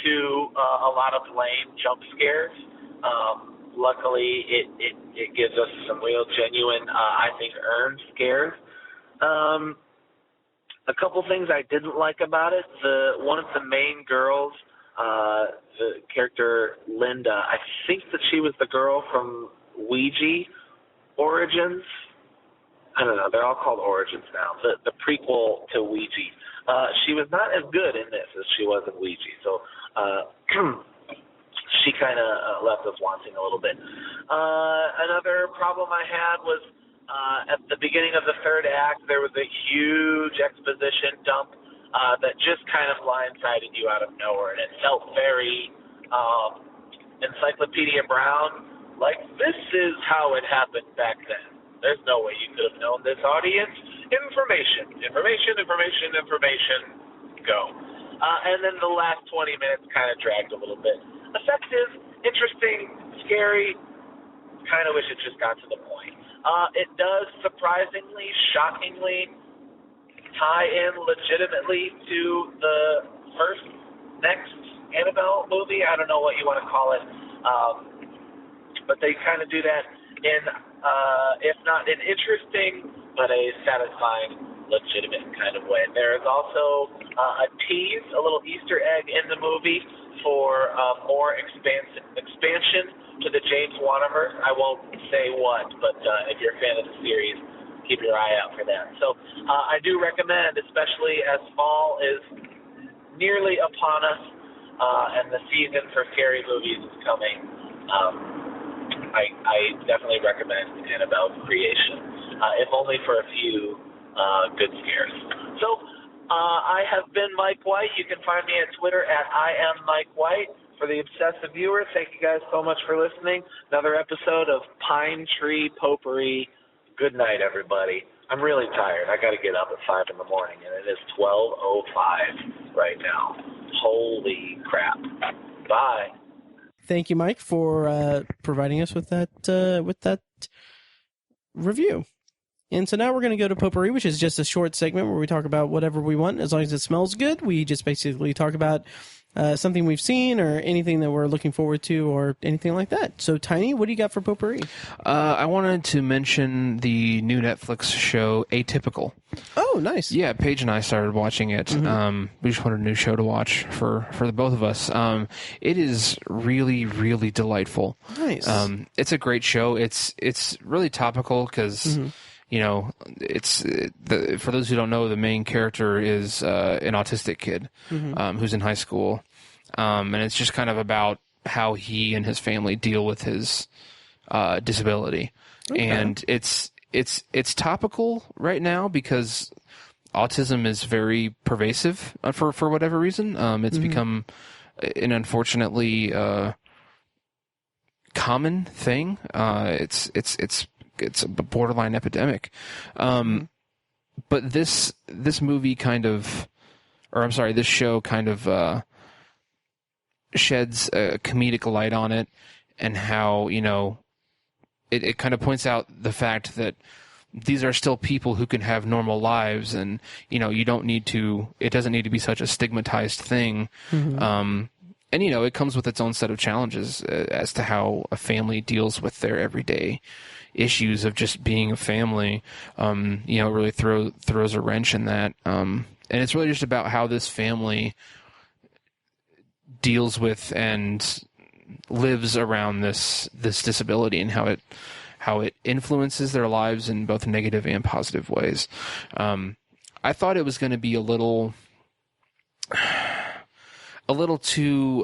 to a lot of lame jump scares. Luckily, it gives us some real genuine, I think, earned scares. A couple things I didn't like about it. One of the main girls, the character Linda, I think that she was the girl from Ouija Origins. I don't know. They're all called Origins now. The prequel to Ouija. She was not as good in this as she was in Ouija. So she kind of left us wanting a little bit. Another problem I had was at the beginning of the third act, there was a huge exposition dump that just kind of blindsided you out of nowhere, and it felt very Encyclopedia Brown, like this is how it happened back then. There's no way you could have known this, audience. Information, go. And then the last 20 minutes kind of dragged a little bit. Effective, interesting, scary, kind of wish it just got to the point. It does surprisingly, shockingly tie in legitimately to the next Annabelle movie. I don't know what you want to call it. But they kind of do that in, if not an interesting, but a satisfying, legitimate kind of way. There is also a tease, a little Easter egg in the movie for more expansion to the James Waniverse. I won't say what, but if you're a fan of the series, keep your eye out for that. So I do recommend, especially as fall is nearly upon us and the season for scary movies is coming, I definitely recommend Annabelle Creation, if only for a few good scares. So I have been Mike White. You can find me at Twitter at @IamMikeWhite. For the obsessive viewer, thank you guys so much for listening. Another episode of Pine Tree Potpourri. Good night, everybody. I'm really tired. I got to get up at 5 in the morning, and it is 12:05 right now. Holy crap. Bye. Thank you, Mike, for providing us with that review. And so now we're going to go to Potpourri, which is just a short segment where we talk about whatever we want. As long as it smells good, we just basically talk about something we've seen or anything that we're looking forward to or anything like that. So, Tiny, what do you got for Potpourri? I wanted to mention the new Netflix show, Atypical. Oh, nice. Yeah, Paige and I started watching it. Mm-hmm. We just wanted a new show to watch for the both of us. It is really, really delightful. Nice. It's a great show. It's really topical because... Mm-hmm. You know, for those who don't know, the main character is an autistic kid who's in high school, and it's just kind of about how he and his family deal with his disability. Okay. And it's topical right now because autism is very pervasive for whatever reason. It's become an unfortunately common thing. It's it's a borderline epidemic. But this movie kind of, or I'm sorry, this show kind of sheds a comedic light on it, and how, you know, it kind of points out the fact that these are still people who can have normal lives, and, you know, it doesn't need to be such a stigmatized thing. And, you know, it comes with its own set of challenges as to how a family deals with their everyday issues of just being a family. You know, it really throws a wrench in that. And it's really just about how this family deals with and lives around this disability, and how it influences their lives in both negative and positive ways. I thought it was going to be a little too,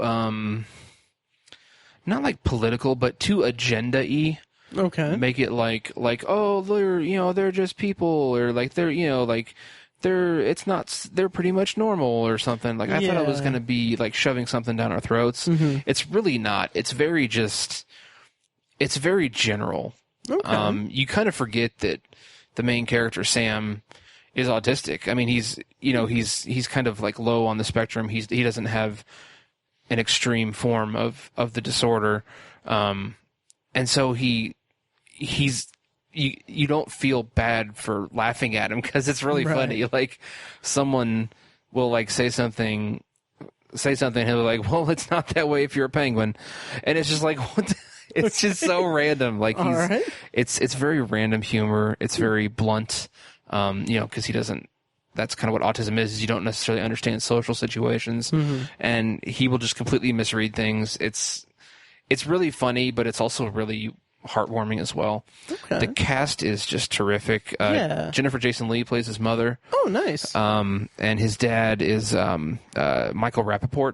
not like political, but too agenda-y. Okay. Make it like, oh, they're just people, or like they're pretty much normal or something. Like, I thought it was going to be like shoving something down our throats. It's really not. It's very general. Okay. You kind of forget that the main character, Sam, is autistic. I mean, he's kind of like low on the spectrum. He doesn't have an extreme form of the disorder. And so you don't feel bad for laughing at him, because it's really funny. Like, someone will like say something, he'll be like, well, it's not that way if you're a penguin. And it's just like, what? It's just so random. Like, it's very random humor. It's very blunt. You know, because that's kind of what autism is you don't necessarily understand social situations. And he will just completely misread things. It's really funny, but it's also really heartwarming as well. Okay. The cast is just terrific. Jennifer Jason Leigh plays his mother. Oh, nice. And his dad is Michael Rappaport.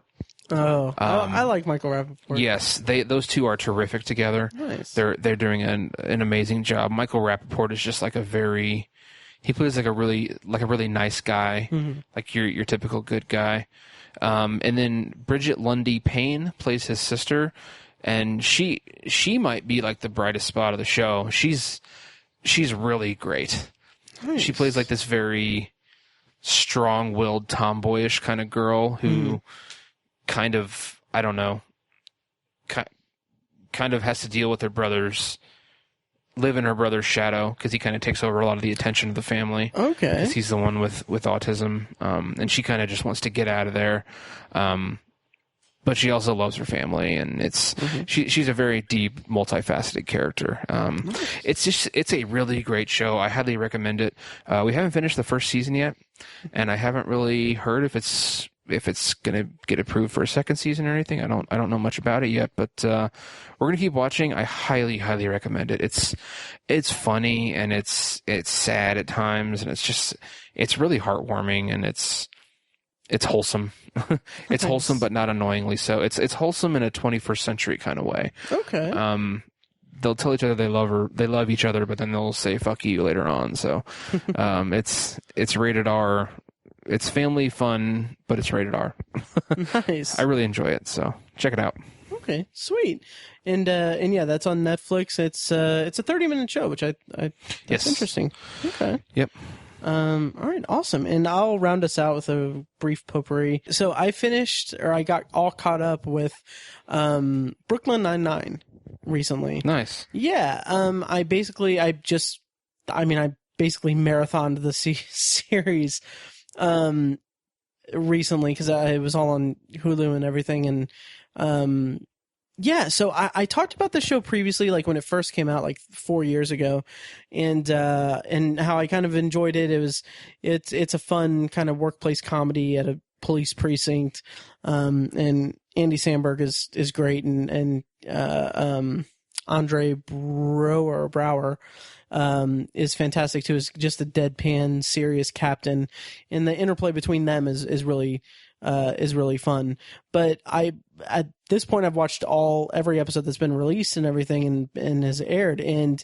I like Michael Rappaport. Yes, those two are terrific together. Nice. They're doing an amazing job. Michael Rappaport is just like he plays like a really nice guy, like your typical good guy. And then Bridget Lundy Payne plays his sister, and she might be like the brightest spot of the show. She's really great. Nice. She plays like this very strong-willed, tomboyish kind of girl who kind of, I don't know, kind of has to deal with live in her brother's shadow, because he kind of takes over a lot of the attention of the family. Okay. Because he's the one with autism. And she kind of just wants to get out of there. But she also loves her family, and she's a very deep, multifaceted character. It's a really great show. I highly recommend it. We haven't finished the first season yet, and I haven't really heard if it's going to get approved for a second season or anything. I don't know much about it yet, but we're going to keep watching. I highly, highly recommend it. It's funny, and it's sad at times, and it's really heartwarming, and it's wholesome. It's wholesome, but not annoyingly so. It's wholesome in a 21st century kind of way. Okay. They'll tell each other they love each other, but then they'll say "fuck you" later on. So, it's rated R. It's family fun, but it's rated R. Nice. I really enjoy it, so check it out. Okay, sweet. And yeah, that's on Netflix. It's a 30-minute show, which that's interesting. Okay. Yep. All right, awesome. And I'll round us out with a brief potpourri. So I got all caught up with Brooklyn Nine-Nine recently. Nice. Yeah. I basically marathoned the series recently, because it was all on Hulu and everything. And yeah, so I talked about the show previously, like when it first came out, like 4 years ago, and how I kind of enjoyed it. It's a fun kind of workplace comedy at a police precinct, and Andy Samberg is great, and Andre Brower is fantastic too. Is just a deadpan, serious captain, and the interplay between them is really fun. But at this point, I've watched every episode that's been released and everything, and has aired. And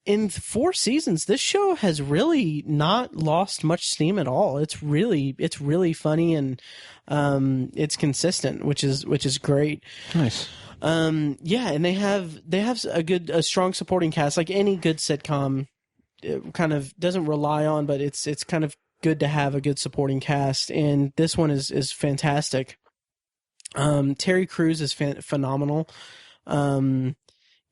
in 4 seasons, this show has really not lost much steam at all. It's really funny, and it's consistent, which is great. Nice. Yeah, and they have a strong supporting cast, like any good sitcom. It kind of doesn't rely on, but it's kind of good to have a good supporting cast, and this one is fantastic. Terry Crews is phenomenal.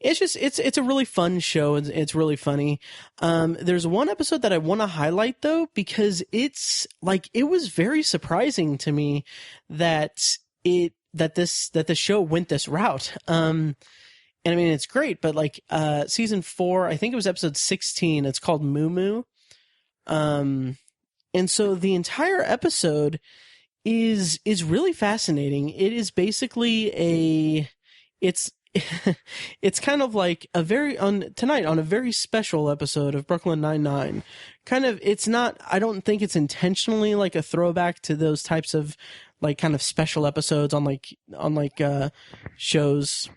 It's a really fun show. It's really funny. There's one episode that I want to highlight though, because it was very surprising to me that the show went this route. And I mean, it's great, but season 4, I think it was episode 16. It's called Moo Moo. And so the entire episode is really fascinating. It is basically it's kind of like tonight on a very special episode of Brooklyn Nine-Nine. Kind of, it's not, I don't think it's intentionally like a throwback to those types of like kind of special episodes on shows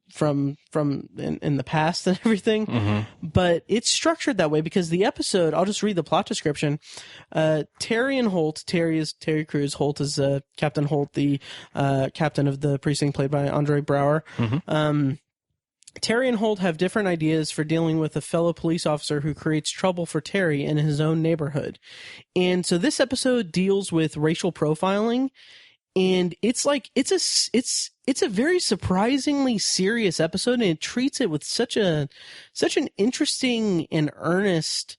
from in the past and everything. Mm-hmm. But it's structured that way because the episode, I'll just read the plot description. Terry and Holt, Terry is Terry Crews, Holt is Captain Holt, the captain of the precinct played by Andre Braugher. Mm-hmm. Terry and Holt have different ideas for dealing with a fellow police officer who creates trouble for Terry in his own neighborhood. And so this episode deals with racial profiling, and it's a very surprisingly serious episode, and it treats it with such an interesting and earnest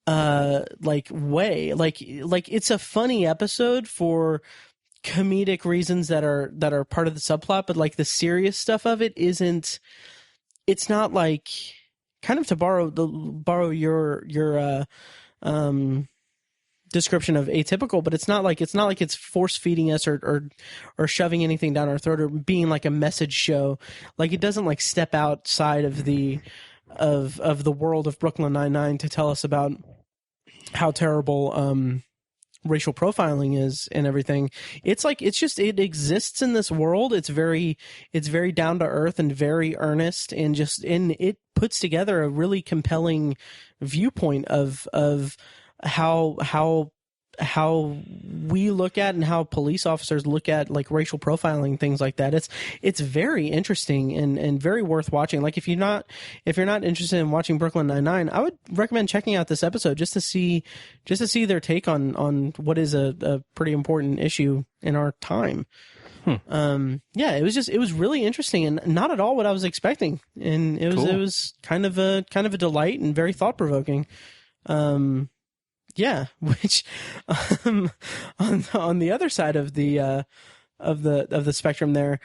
way. Like it's a funny episode for comedic reasons that are part of the subplot, but like the serious stuff of it isn't. It's not like, kind of to borrow your description of Atypical, but it's not like it's force feeding us or shoving anything down our throat or being like a message show. Like it doesn't like step outside of the world of Brooklyn Nine-Nine to tell us about how terrible racial profiling is and everything. It exists in this world. It's very down to earth and very earnest, and it puts together a really compelling viewpoint of how we look at and how police officers look at like racial profiling, things like that. It's very interesting and very worth watching. Like if you're not interested in watching Brooklyn Nine-Nine, I would recommend checking out this episode just to see their take on what is a pretty important issue in our time. Yeah, it was really interesting and not at all what I was expecting. And it was kind of a delight and very thought provoking. Yeah, which on the other side of the spectrum there,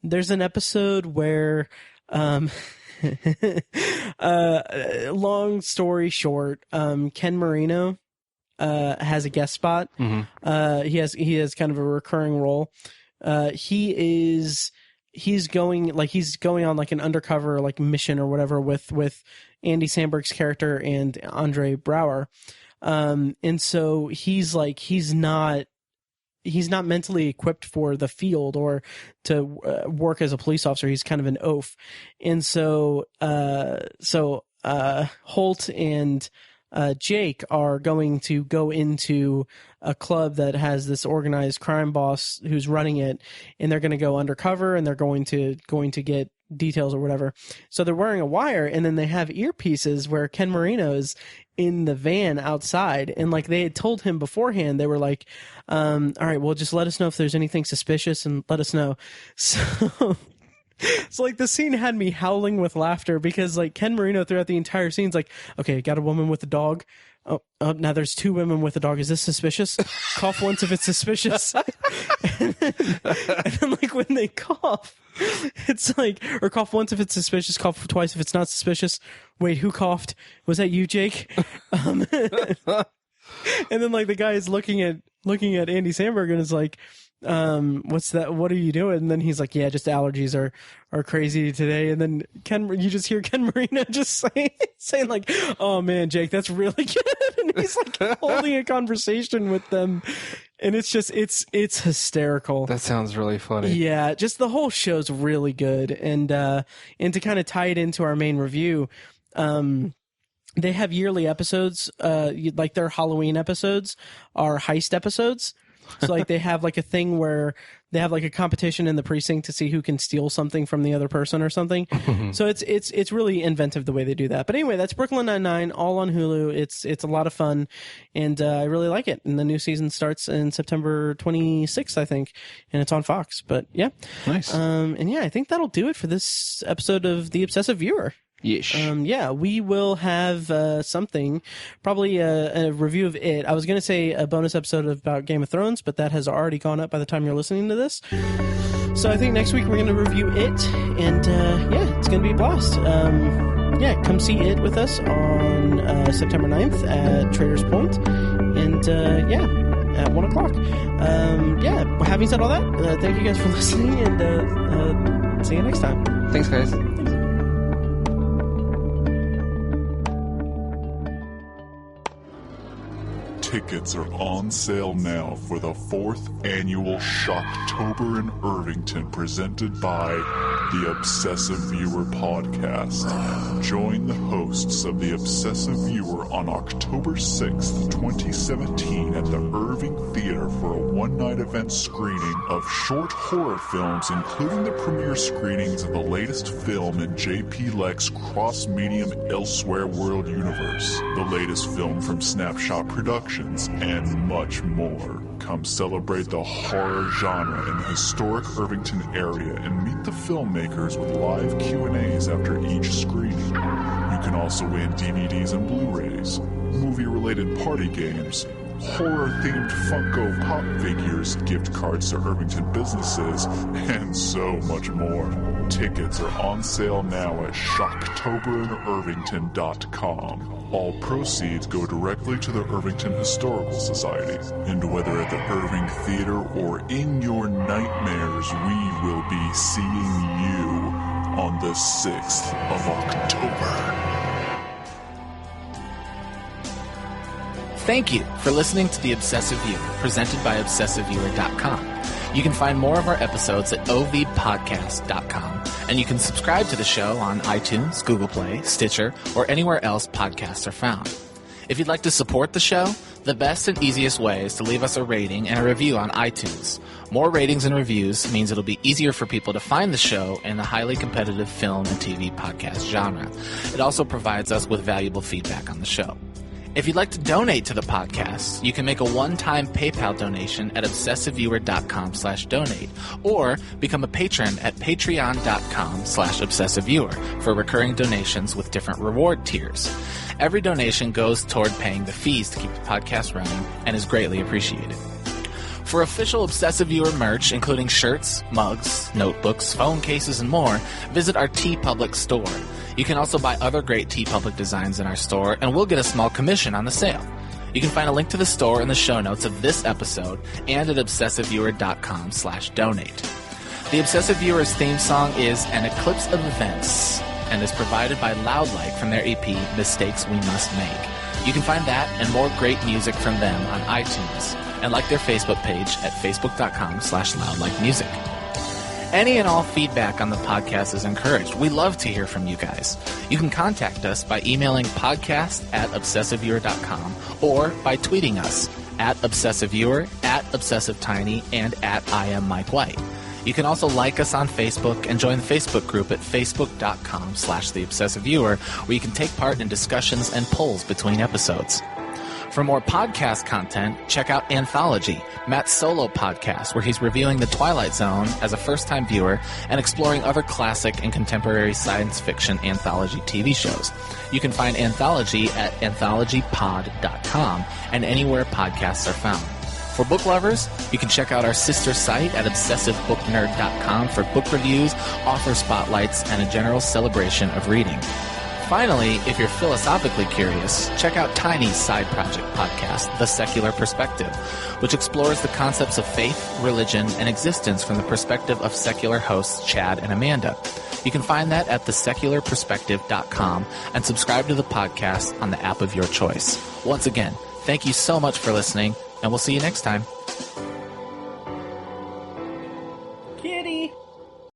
there's an episode where long story short, Ken Marino has a guest spot. Mm-hmm. He has kind of a recurring role. He's going on like an undercover like mission or whatever with Andy Samberg's character and Andre Braugher. And so he's not mentally equipped for the field or to work as a police officer. He's kind of an oaf. And so Holt and Jake are going to go into a club that has this organized crime boss who's running it, and they're going to go undercover, and they're going to get details or whatever. So they're wearing a wire, and then they have earpieces where Ken Marino is in the van outside, and like they had told him beforehand, they were like, all right, well, just let us know if there's anything suspicious and let us know. So like the scene had me howling with laughter because like Ken Marino throughout the entire scene's like, okay, got a woman with a dog. Oh, now there's 2 women with a dog. Is this suspicious? Cough once if it's suspicious. and then like when they cough, it's like, or cough once if it's suspicious, cough twice if it's not suspicious. Wait, who coughed? Was that you, Jake? And then like the guy is looking at Andy Samberg and is like, what's that? What are you doing? And then he's like, yeah, just allergies are crazy today. And then you just hear Ken Marino just saying like, oh man, Jake, that's really good. And he's like holding a conversation with them. And it's hysterical. That sounds really funny. Yeah. Just the whole show's really good. And to kind of tie it into our main review, they have yearly episodes, like their Halloween episodes are heist episodes. So like they have like a thing where they have like a competition in the precinct to see who can steal something from the other person or something. So it's really inventive the way they do that. But anyway, that's Brooklyn Nine-Nine, all on Hulu. It's a lot of fun, and I really like it. And the new season starts in September 26th, I think, and it's on Fox. But yeah, nice. And yeah, I think that'll do it for this episode of The Obsessive Viewer. Yes. Yeah, we will have something, probably a review of it. I was going to say a bonus episode about Game of Thrones, but that has already gone up by the time you're listening to this. So I think next week we're going to review it, and yeah, it's going to be a blast. Yeah, come see it with us on September 9th at Traders Point, and yeah, at 1 o'clock. Yeah, having said all that, thank you guys for listening, and see you next time. Thanks, guys. Tickets are on sale now for the 4th annual Shocktober in Irvington, presented by the Obsessive Viewer podcast. Join the hosts of the Obsessive Viewer on October 6th, 2017 at the Irving Theater for a one-night event screening of short horror films, including the premiere screenings of the latest film in J.P. Leck's cross-medium Elsewhere World universe, the latest film from Snapshot Productions, and much more. Come celebrate the horror genre in the historic Irvington area and meet the filmmakers with live Q&As after each screening. You can also win DVDs and Blu-rays, movie-related party games, horror-themed Funko Pop figures, gift cards to Irvington businesses, and so much more. Tickets are on sale now at SHOCKTOBERInIrvington.com. All proceeds go directly to the Irvington Historical Society. And whether at the Irving Theater or in your nightmares, we will be seeing you on the 6th of October. Thank you for listening to The Obsessive Viewer, presented by ObsessiveViewer.com. You can find more of our episodes at ovpodcast.com, and you can subscribe to the show on iTunes, Google Play, Stitcher, or anywhere else podcasts are found. If you'd like to support the show, the best and easiest way is to leave us a rating and a review on iTunes. More ratings and reviews means it'll be easier for people to find the show in the highly competitive film and TV podcast genre. It also provides us with valuable feedback on the show. If you'd like to donate to the podcast, you can make a one-time PayPal donation at obsessiveviewer.com/donate or become a patron at patreon.com/obsessiveviewer for recurring donations with different reward tiers. Every donation goes toward paying the fees to keep the podcast running and is greatly appreciated. For official Obsessive Viewer merch, including shirts, mugs, notebooks, phone cases, and more, visit our TeePublic store. You can also buy other great TeePublic designs in our store, and we'll get a small commission on the sale. You can find a link to the store in the show notes of this episode and at obsessiveviewer.com/donate. The Obsessive Viewer's theme song is An Eclipse of Events and is provided by Loudlike from their EP, Mistakes We Must Make. You can find that and more great music from them on iTunes, and like their Facebook page at facebook.com/loudlikemusic. Any and all feedback on the podcast is encouraged. We love to hear from you guys. You can contact us by emailing podcast@obsessiveviewer.com or by tweeting us at obsessiveviewer, at obsessivetiny, and at IamMikeWhite. You can also like us on Facebook and join the Facebook group at facebook.com/theobsessiveviewer, where you can take part in discussions and polls between episodes. For more podcast content, check out Anthology, Matt's solo podcast, where he's reviewing The Twilight Zone as a first-time viewer and exploring other classic and contemporary science fiction anthology TV shows. You can find Anthology at anthologypod.com and anywhere podcasts are found. For book lovers, you can check out our sister site at obsessivebooknerd.com for book reviews, author spotlights, and a general celebration of reading. Finally, if you're philosophically curious, check out Tiny's side project podcast, The Secular Perspective, which explores the concepts of faith, religion, and existence from the perspective of secular hosts Chad and Amanda. You can find that at thesecularperspective.com and subscribe to the podcast on the app of your choice. Once again, thank you so much for listening, and we'll see you next time.